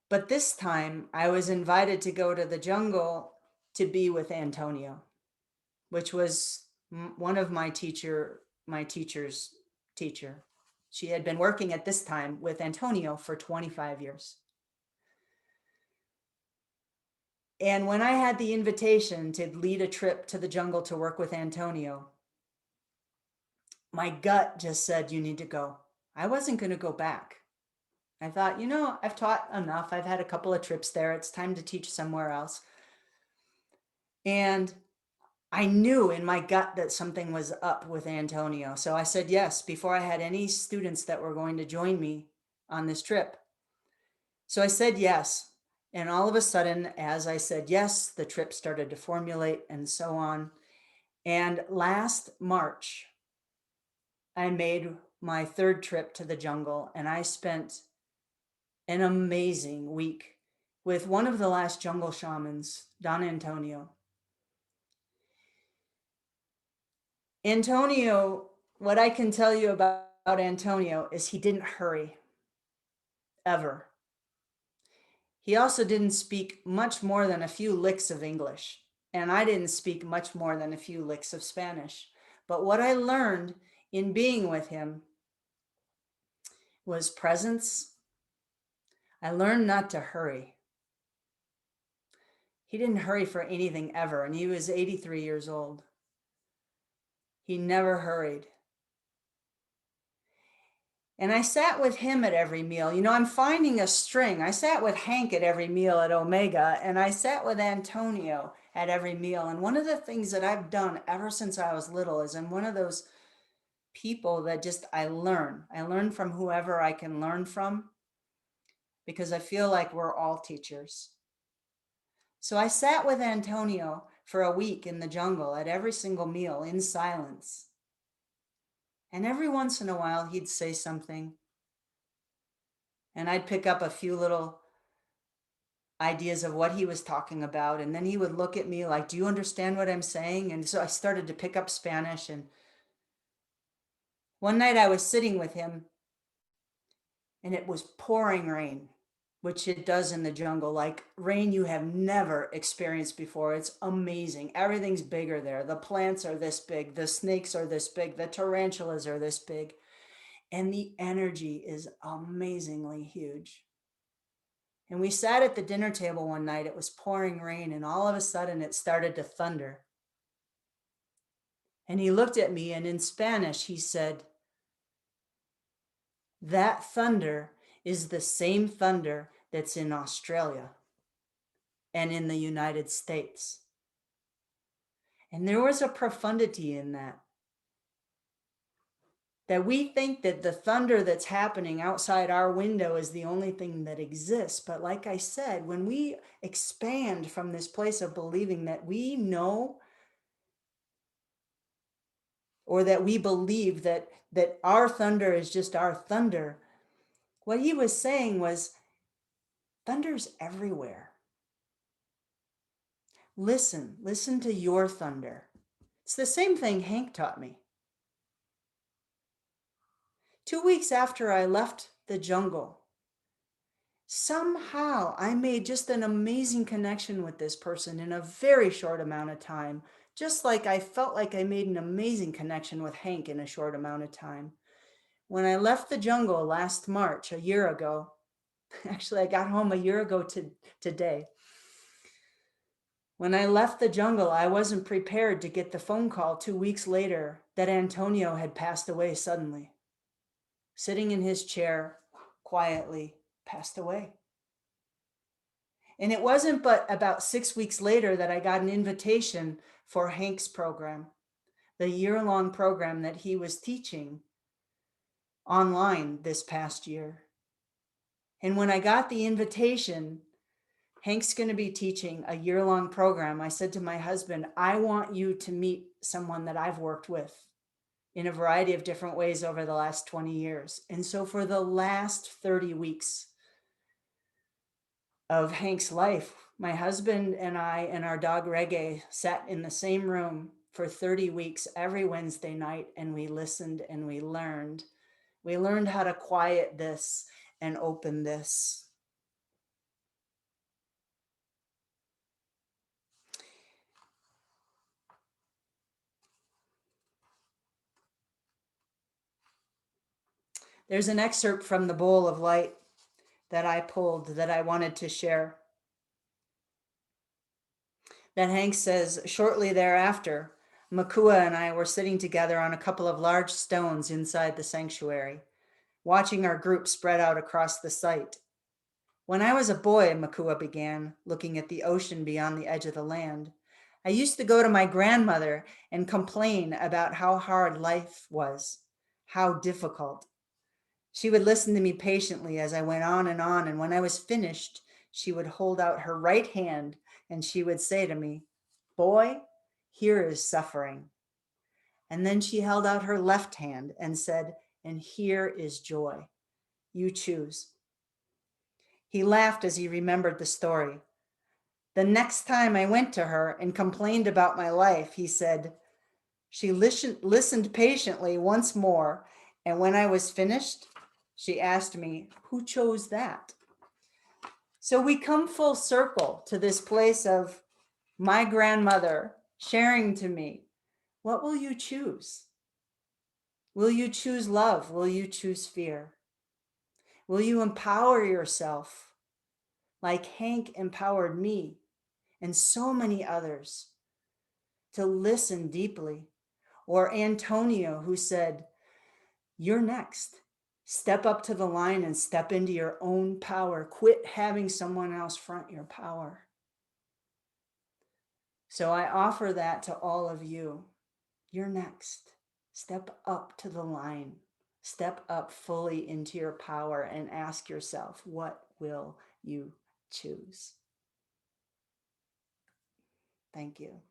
But this time I was invited to go to the jungle to be with Antonio, which was one of my teacher's teacher. She had been working at this time with Antonio for 25 years. And when I had the invitation to lead a trip to the jungle to work with Antonio, my gut just said, "You need to go." I wasn't going to go back. I thought, I've taught enough. I've had a couple of trips there. It's time to teach somewhere else. And I knew in my gut that something was up with Antonio. So I said yes before I had any students that were going to join me on this trip. So I said yes. And all of a sudden, as I said yes, the trip started to formulate and so on. And last March, I made my third trip to the jungle, and I spent an amazing week with one of the last jungle shamans, Don Antonio. Antonio, what I can tell you about Antonio is he didn't hurry, ever. He also didn't speak much more than a few licks of English, and I didn't speak much more than a few licks of Spanish. But what I learned in being with him was presence. I learned not to hurry. He didn't hurry for anything ever, and he was 83 years old. He never hurried. And I sat with him at every meal. I'm finding a string. I sat with Hank at every meal at Omega, and I sat with Antonio at every meal. And one of the things that I've done ever since I was little is I'm one of those people that just I learn. I learn from whoever I can learn from because I feel like we're all teachers. So I sat with Antonio for a week in the jungle at every single meal in silence. And every once in a while, he'd say something, and I'd pick up a few little ideas of what he was talking about. And then he would look at me like, do you understand what I'm saying? And so I started to pick up Spanish. And one night I was sitting with him, and it was pouring rain, which it does in the jungle, like rain you have never experienced before. It's amazing. Everything's bigger there. The plants are this big, the snakes are this big, the tarantulas are this big, and the energy is amazingly huge. And we sat at the dinner table one night. It was pouring rain, and all of a sudden it started to thunder. And he looked at me, and in Spanish he said, that thunder is the same thunder that's in Australia and in the United States. And there was a profundity in that. That we think that the thunder that's happening outside our window is the only thing that exists. But like I said, when we expand from this place of believing that we know, or that we believe that our thunder is just our thunder, what he was saying was, thunder's everywhere. Listen to your thunder. It's the same thing Hank taught me. 2 weeks after I left the jungle, somehow I made just an amazing connection with this person in a very short amount of time, just like I felt like I made an amazing connection with Hank in a short amount of time. When I left the jungle last March, a year ago, actually I got home a year ago today. When I left the jungle, I wasn't prepared to get the phone call 2 weeks later that Antonio had passed away suddenly. Sitting in his chair, quietly passed away. And it wasn't but about 6 weeks later that I got an invitation for Hank's program, the year-long program that he was teaching online this past year. And when I got the invitation, Hank's going to be teaching a year-long program, I said to my husband, I want you to meet someone that I've worked with in a variety of different ways over the last 20 years. And so for the last 30 weeks of Hank's life, my husband and I and our dog Reggae sat in the same room for 30 weeks every Wednesday night, and we listened and we learned. We learned how to quiet this and open this. There's an excerpt from the Bowl of Light that I pulled that I wanted to share. That Hank says, shortly thereafter, Makua and I were sitting together on a couple of large stones inside the sanctuary. watching our group spread out across the site. When I was a boy, Makua began, looking at the ocean beyond the edge of the land, I used to go to my grandmother and complain about how hard life was, how difficult. She would listen to me patiently as I went on, and when I was finished, she would hold out her right hand and she would say to me, "Boy, here is suffering." And then she held out her left hand and said, "And here is joy. You choose." He laughed as he remembered the story. The next time I went to her and complained about my life, he said, she listened patiently once more, and when I was finished, she asked me, "Who chose that?" So we come full circle to this place of my grandmother sharing to me, what will you choose? Will you choose love? Will you choose fear? Will you empower yourself like Hank empowered me and so many others to listen deeply? Or Antonio, who said, "You're next. Step up to the line and step into your own power. Quit having someone else front your power." So I offer that to all of you. You're next. Step up to the line. Step up fully into your power and ask yourself, what will you choose? Thank you.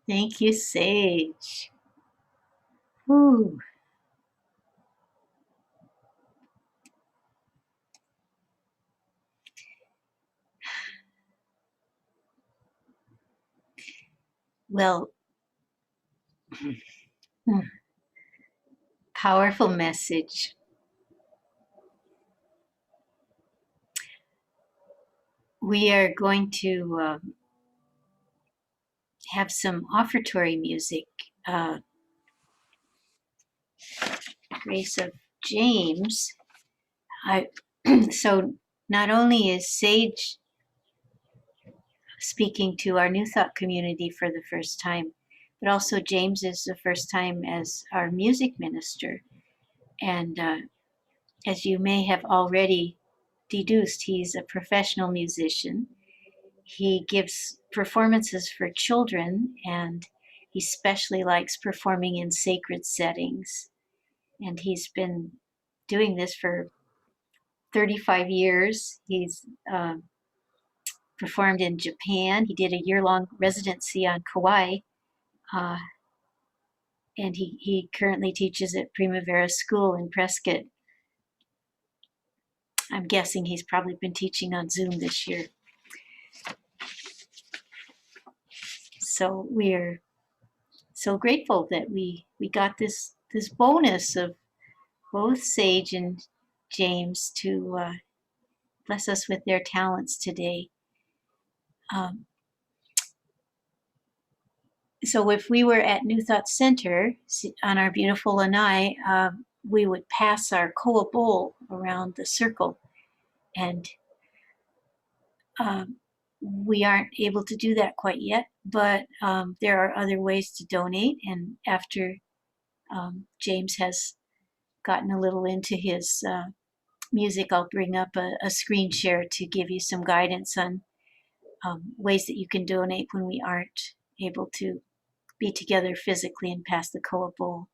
Thank you, Sage. Ooh. Well, powerful message. We are going to have some offertory music. Grace of James. So not only is Sage speaking to our New Thought community for the first time, but also James is the first time as our music minister. And as you may have already deduced, he's a professional musician. He gives performances for children, and he especially likes performing in sacred settings. And he's been doing this for 35 years. He's performed in Japan. He did a year-long residency on Kauai. Uh, and he currently teaches at Primavera School in Prescott. I'm guessing he's probably been teaching on Zoom this year. So we're so grateful that we got this bonus of both Sage and James to bless us with their talents today. So if we were at New Thought Center on our beautiful lanai, we would pass our koa bowl around the circle, and we aren't able to do that quite yet, but there are other ways to donate. And after James has gotten a little into his music, I'll bring up a screen share to give you some guidance on ways that you can donate when we aren't able to be together physically and pass the koa bowl.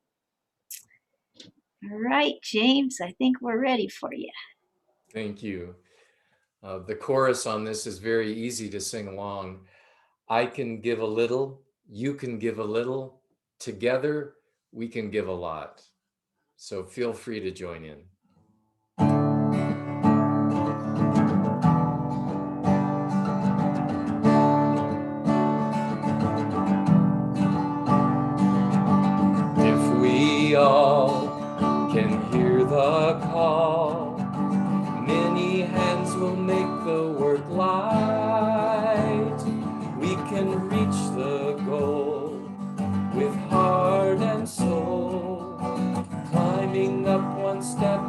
All right, James, I think we're ready for you. Thank you. The chorus on this is very easy to sing along. I can give a little, you can give a little, together we can give a lot. So feel free to join in. If we all can hear the call, many hands will make the work light. We can reach the goal with heart and soul, climbing up one step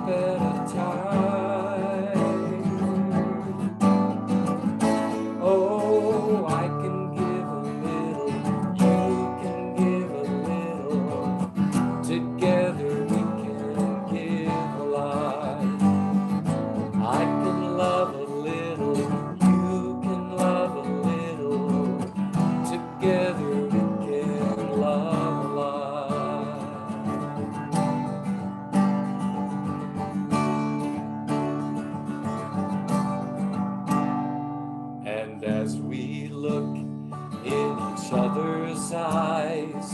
his eyes,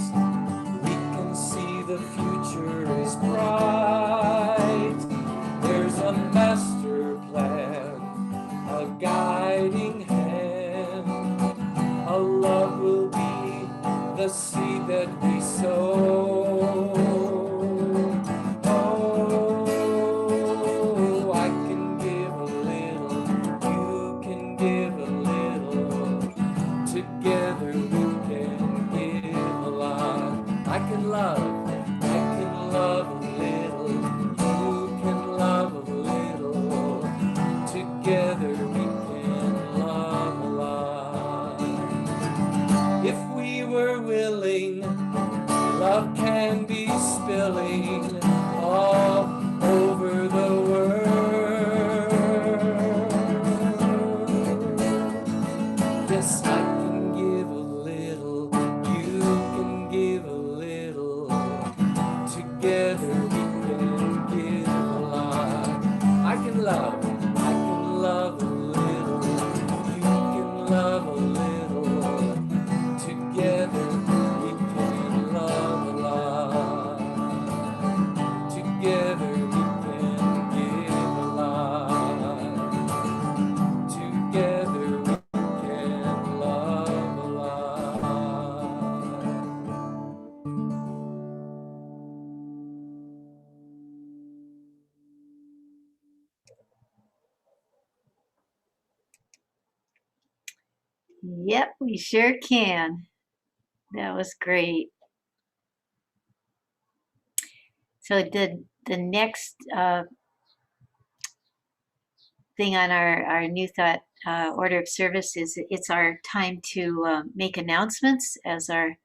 we can see the future is bright. There's a master plan, a guiding hand. A love will be the seed that we sow. Oh, I can give a little, you can give a little. Together we can give a lot. I can love a little, you can love a little. Together we can love a lot. If we were willing, love can be spilling all over the world. Yes, I can give a little, you can give a little. Together we can give a lot. I can love a little, you can love a little. Together we can love a lot. Together we can give a lot. Together we can love a lot. Yep, we sure can. That was great. So the next thing on our New Thought order of service is it's our time to make announcements as our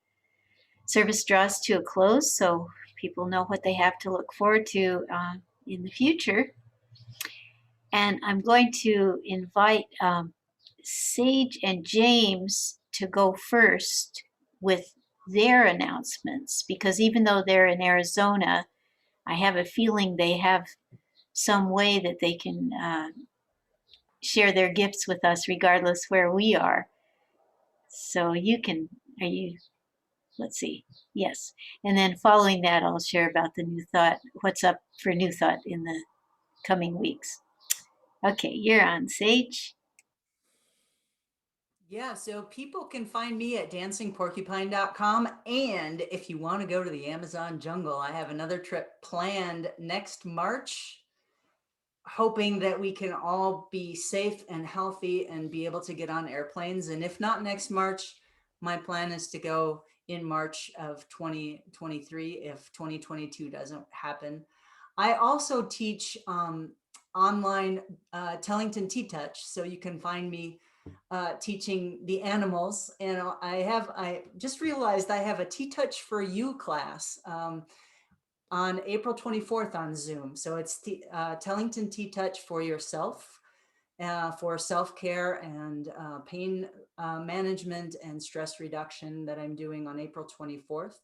service draws to a close, so people know what they have to look forward to in the future. And I'm going to invite Sage and James to go first with their announcements, because even though they're in Arizona, I have a feeling they have some way that they can share their gifts with us regardless where we are. So let's see, yes. And then following that, I'll share about the New Thought, what's up for New Thought in the coming weeks. Okay, you're on, Sage. Yeah, so people can find me at dancingporcupine.com. And if you want to go to the Amazon jungle, I have another trip planned next March, hoping that we can all be safe and healthy and be able to get on airplanes. And if not next March, my plan is to go in March of 2023 if 2022 doesn't happen. I also teach online Tellington Tea Touch, so you can find me teaching the animals. And I just realized I have a Tea Touch for You class on April 24th on Zoom. So it's Tellington Tea Touch for yourself, for self-care and pain management and stress reduction that I'm doing on April 24th.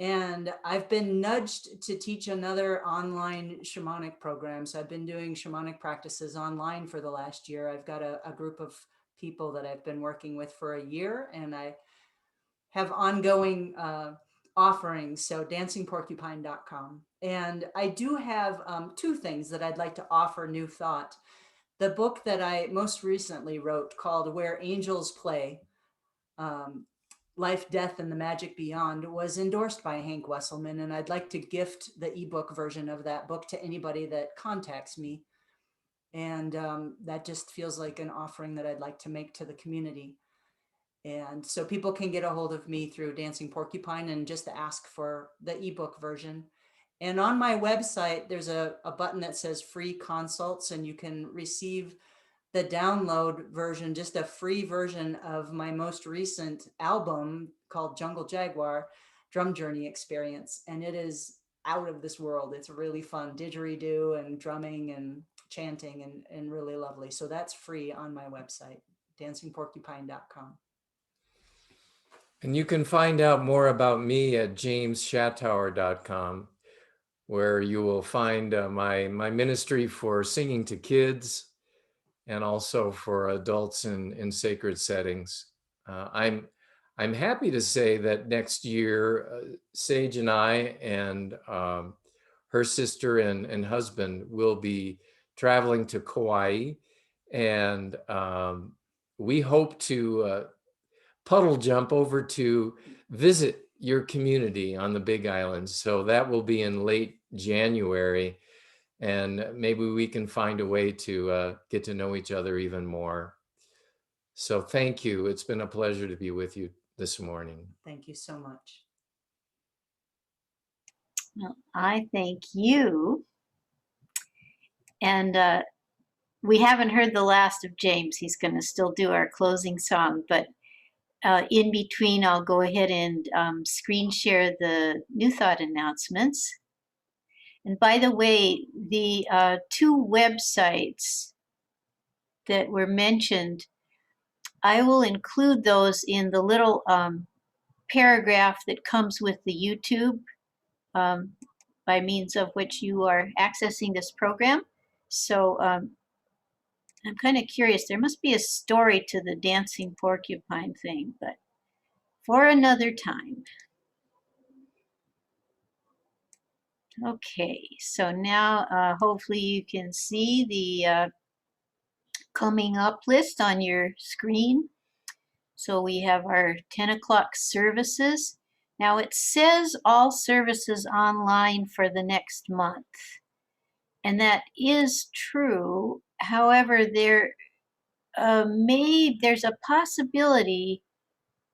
And I've been nudged to teach another online shamanic program. So I've been doing shamanic practices online for the last year. I've got a group of people that I've been working with for a year, and I have ongoing offerings. So dancingporcupine.com. And I do have two things that I'd like to offer New Thought. The book that I most recently wrote called Where Angels Play, Life, Death, and the Magic Beyond, was endorsed by Hank Wesselmann. And I'd like to gift the ebook version of that book to anybody that contacts me. And that just feels like an offering that I'd like to make to the community. And so people can get a hold of me through Dancing Porcupine and just ask for the ebook version. And on my website, there's a button that says free consults, and you can receive the download version, just a free version of my most recent album called Jungle Jaguar Drum Journey Experience. And it is out of this world. It's really fun, didgeridoo and drumming and chanting and really lovely. So that's free on my website, dancingporcupine.com. And you can find out more about me at jamesshattower.com, where you will find my ministry for singing to kids and also for adults in sacred settings. I'm happy to say that next year, Sage and I and her sister and husband will be traveling to Kauai, and we hope to puddle jump over to visit your community on the Big Island. So that will be in late January, and maybe we can find a way to get to know each other even more. So thank you. It's been a pleasure to be with you this morning. Thank you so much. Well, I thank you. And we haven't heard the last of James. He's going to still do our closing song, but in between, I'll go ahead and screen share the New Thought announcements. And by the way, the two websites that were mentioned, I will include those in the little paragraph that comes with the YouTube um, by means of which you are accessing this program. So I'm kind of curious. There must be a story to the dancing porcupine thing, but for another time. Okay, so now hopefully you can see the coming up list on your screen. So we have our 10 o'clock services. Now it says all services online for the next month. And that is true. However, there's a possibility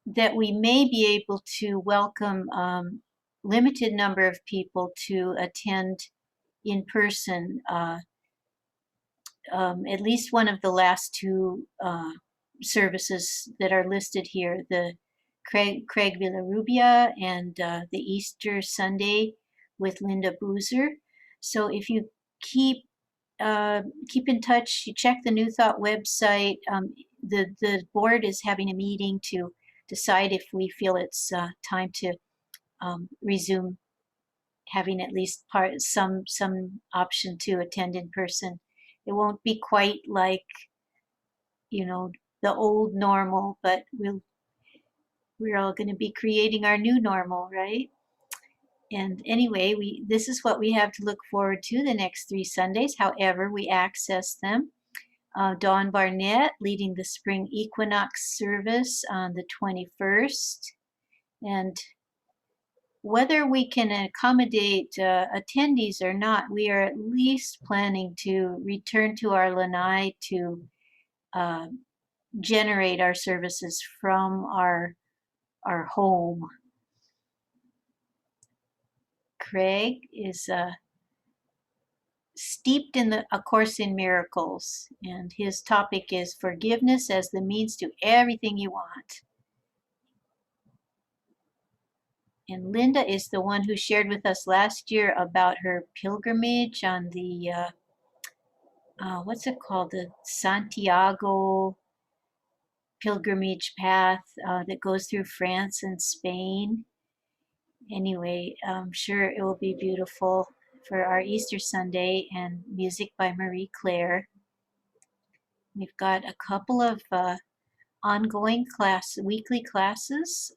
that we may be able to welcome limited number of people to attend in person at least one of the last two services that are listed here, the Craig Villarubia and the Easter Sunday with Linda Boozer. So if you keep in touch, you check the New Thought website. The board is having a meeting to decide if we feel it's time to resume having at least some option to attend in person. It won't be quite like, the old normal, but we're all going to be creating our new normal, right? And anyway, this is what we have to look forward to the next 3 Sundays, however we access them. Dawn Barnett leading the spring equinox service on the 21st. And whether we can accommodate attendees or not, we are at least planning to return to our lanai to generate our services from our home. Craig is steeped in A Course in Miracles, and his topic is forgiveness as the means to everything you want. And Linda is the one who shared with us last year about her pilgrimage on the, what's it called? The Santiago pilgrimage path that goes through France and Spain. Anyway, I'm sure it will be beautiful for our Easter Sunday, and music by Marie Claire. We've got a couple of ongoing weekly classes,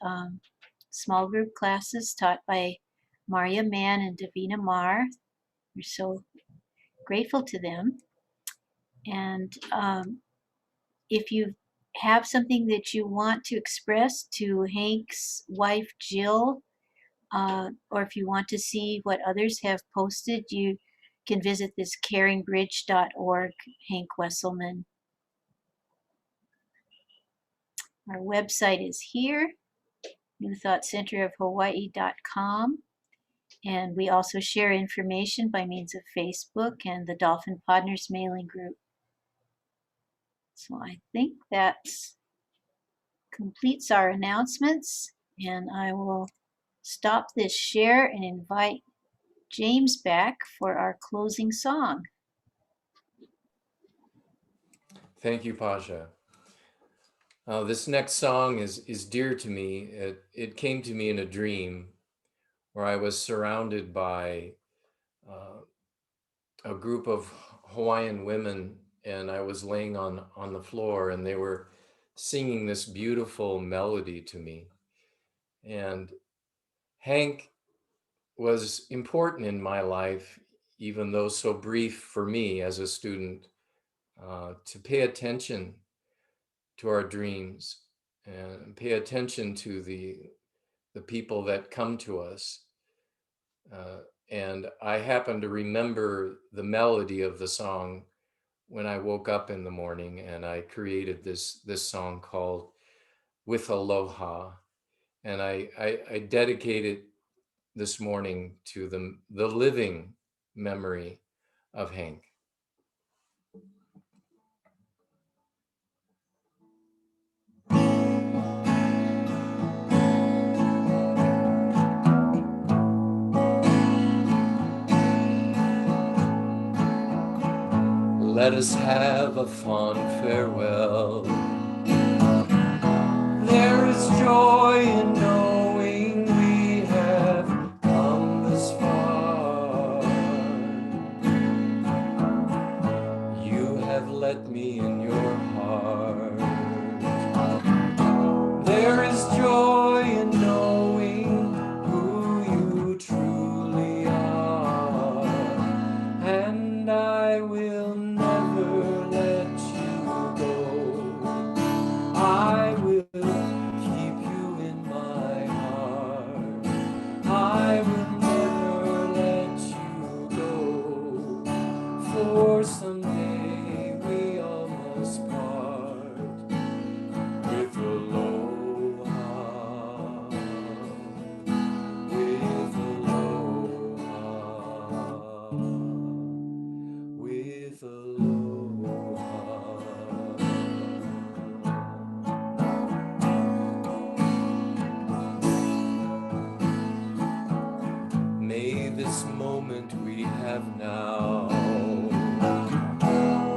small group classes taught by Maria Mann and Davina Marr. We're so grateful to them. And if you have something that you want to express to Hank's wife, Jill, or if you want to see what others have posted, you can visit this caringbridge.org, Hank Wesselmann. Our website is here, newthoughtcenterofhawaii.com. And we also share information by means of Facebook and the Dolphin Podners mailing group. So I think that completes our announcements, and I will stop this share and invite James back for our closing song. Thank you, Pasha. This next song is dear to me. It came to me in a dream where I was surrounded by a group of Hawaiian women, and I was laying on the floor, and they were singing this beautiful melody to me. And Hank was important in my life, even though so brief for me as a student, to pay attention to our dreams and pay attention to the people that come to us. And I happen to remember the melody of the song when I woke up in the morning, and I created this song called With Aloha. And I dedicate it this morning to the living memory of Hank. Let us have a fond farewell. There is joy in knowing we have come this far. You have let me in your heart. There is joy in knowing who you truly are, and I will never let you go. I will keep you in my heart. I will never let you go, for someday we all must part with aloha, with aloha, with aloha. May this moment we have now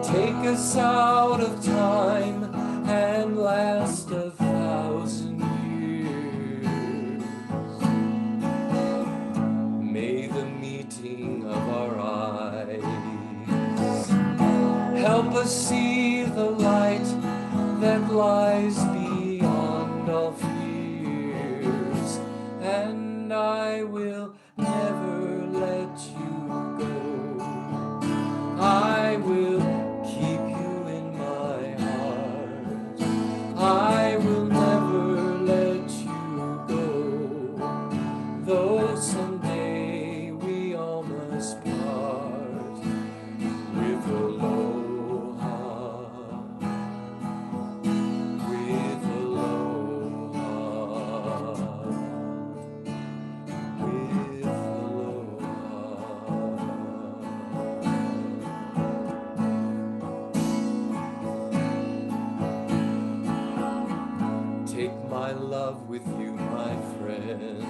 take us out of time and last 1,000 years. May the meeting of our eyes help us see the light that lies beyond all fears, and I will never let you go. I will keep you in my heart. I will never let you go, though someday we all must part with aloha, with aloha, with aloha. Take my love with you, my friend.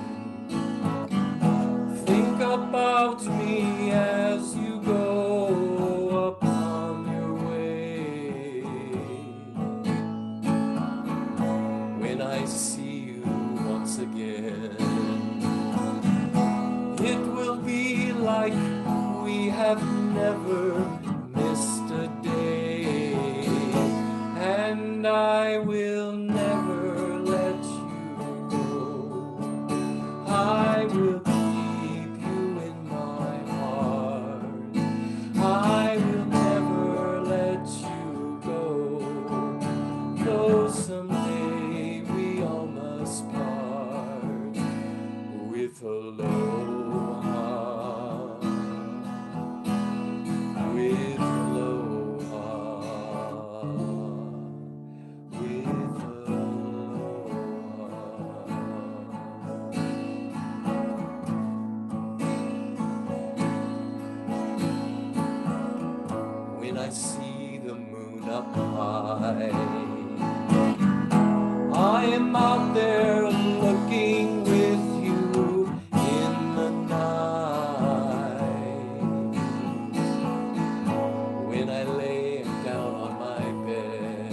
Think about me as you go upon your way. When I see you once again, it will be like we have never missed a day, and I will never let you go. I will keep you in my heart. I will never let you go, though someday we all must part with aloha, with aloha, with aloha. When I see the moon up high, I am out there looking with you in the night. When I lay down on my bed,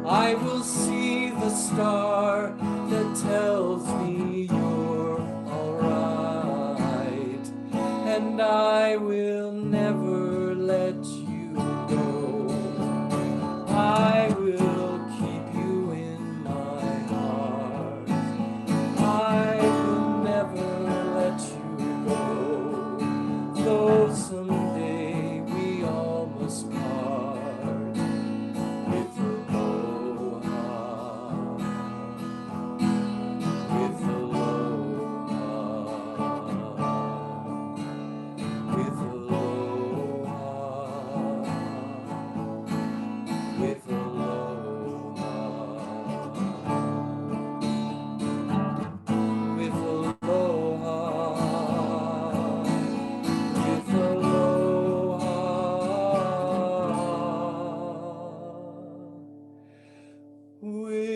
I will see the star that tells me you're alright, and I will never let you go. I will keep you in my heart. with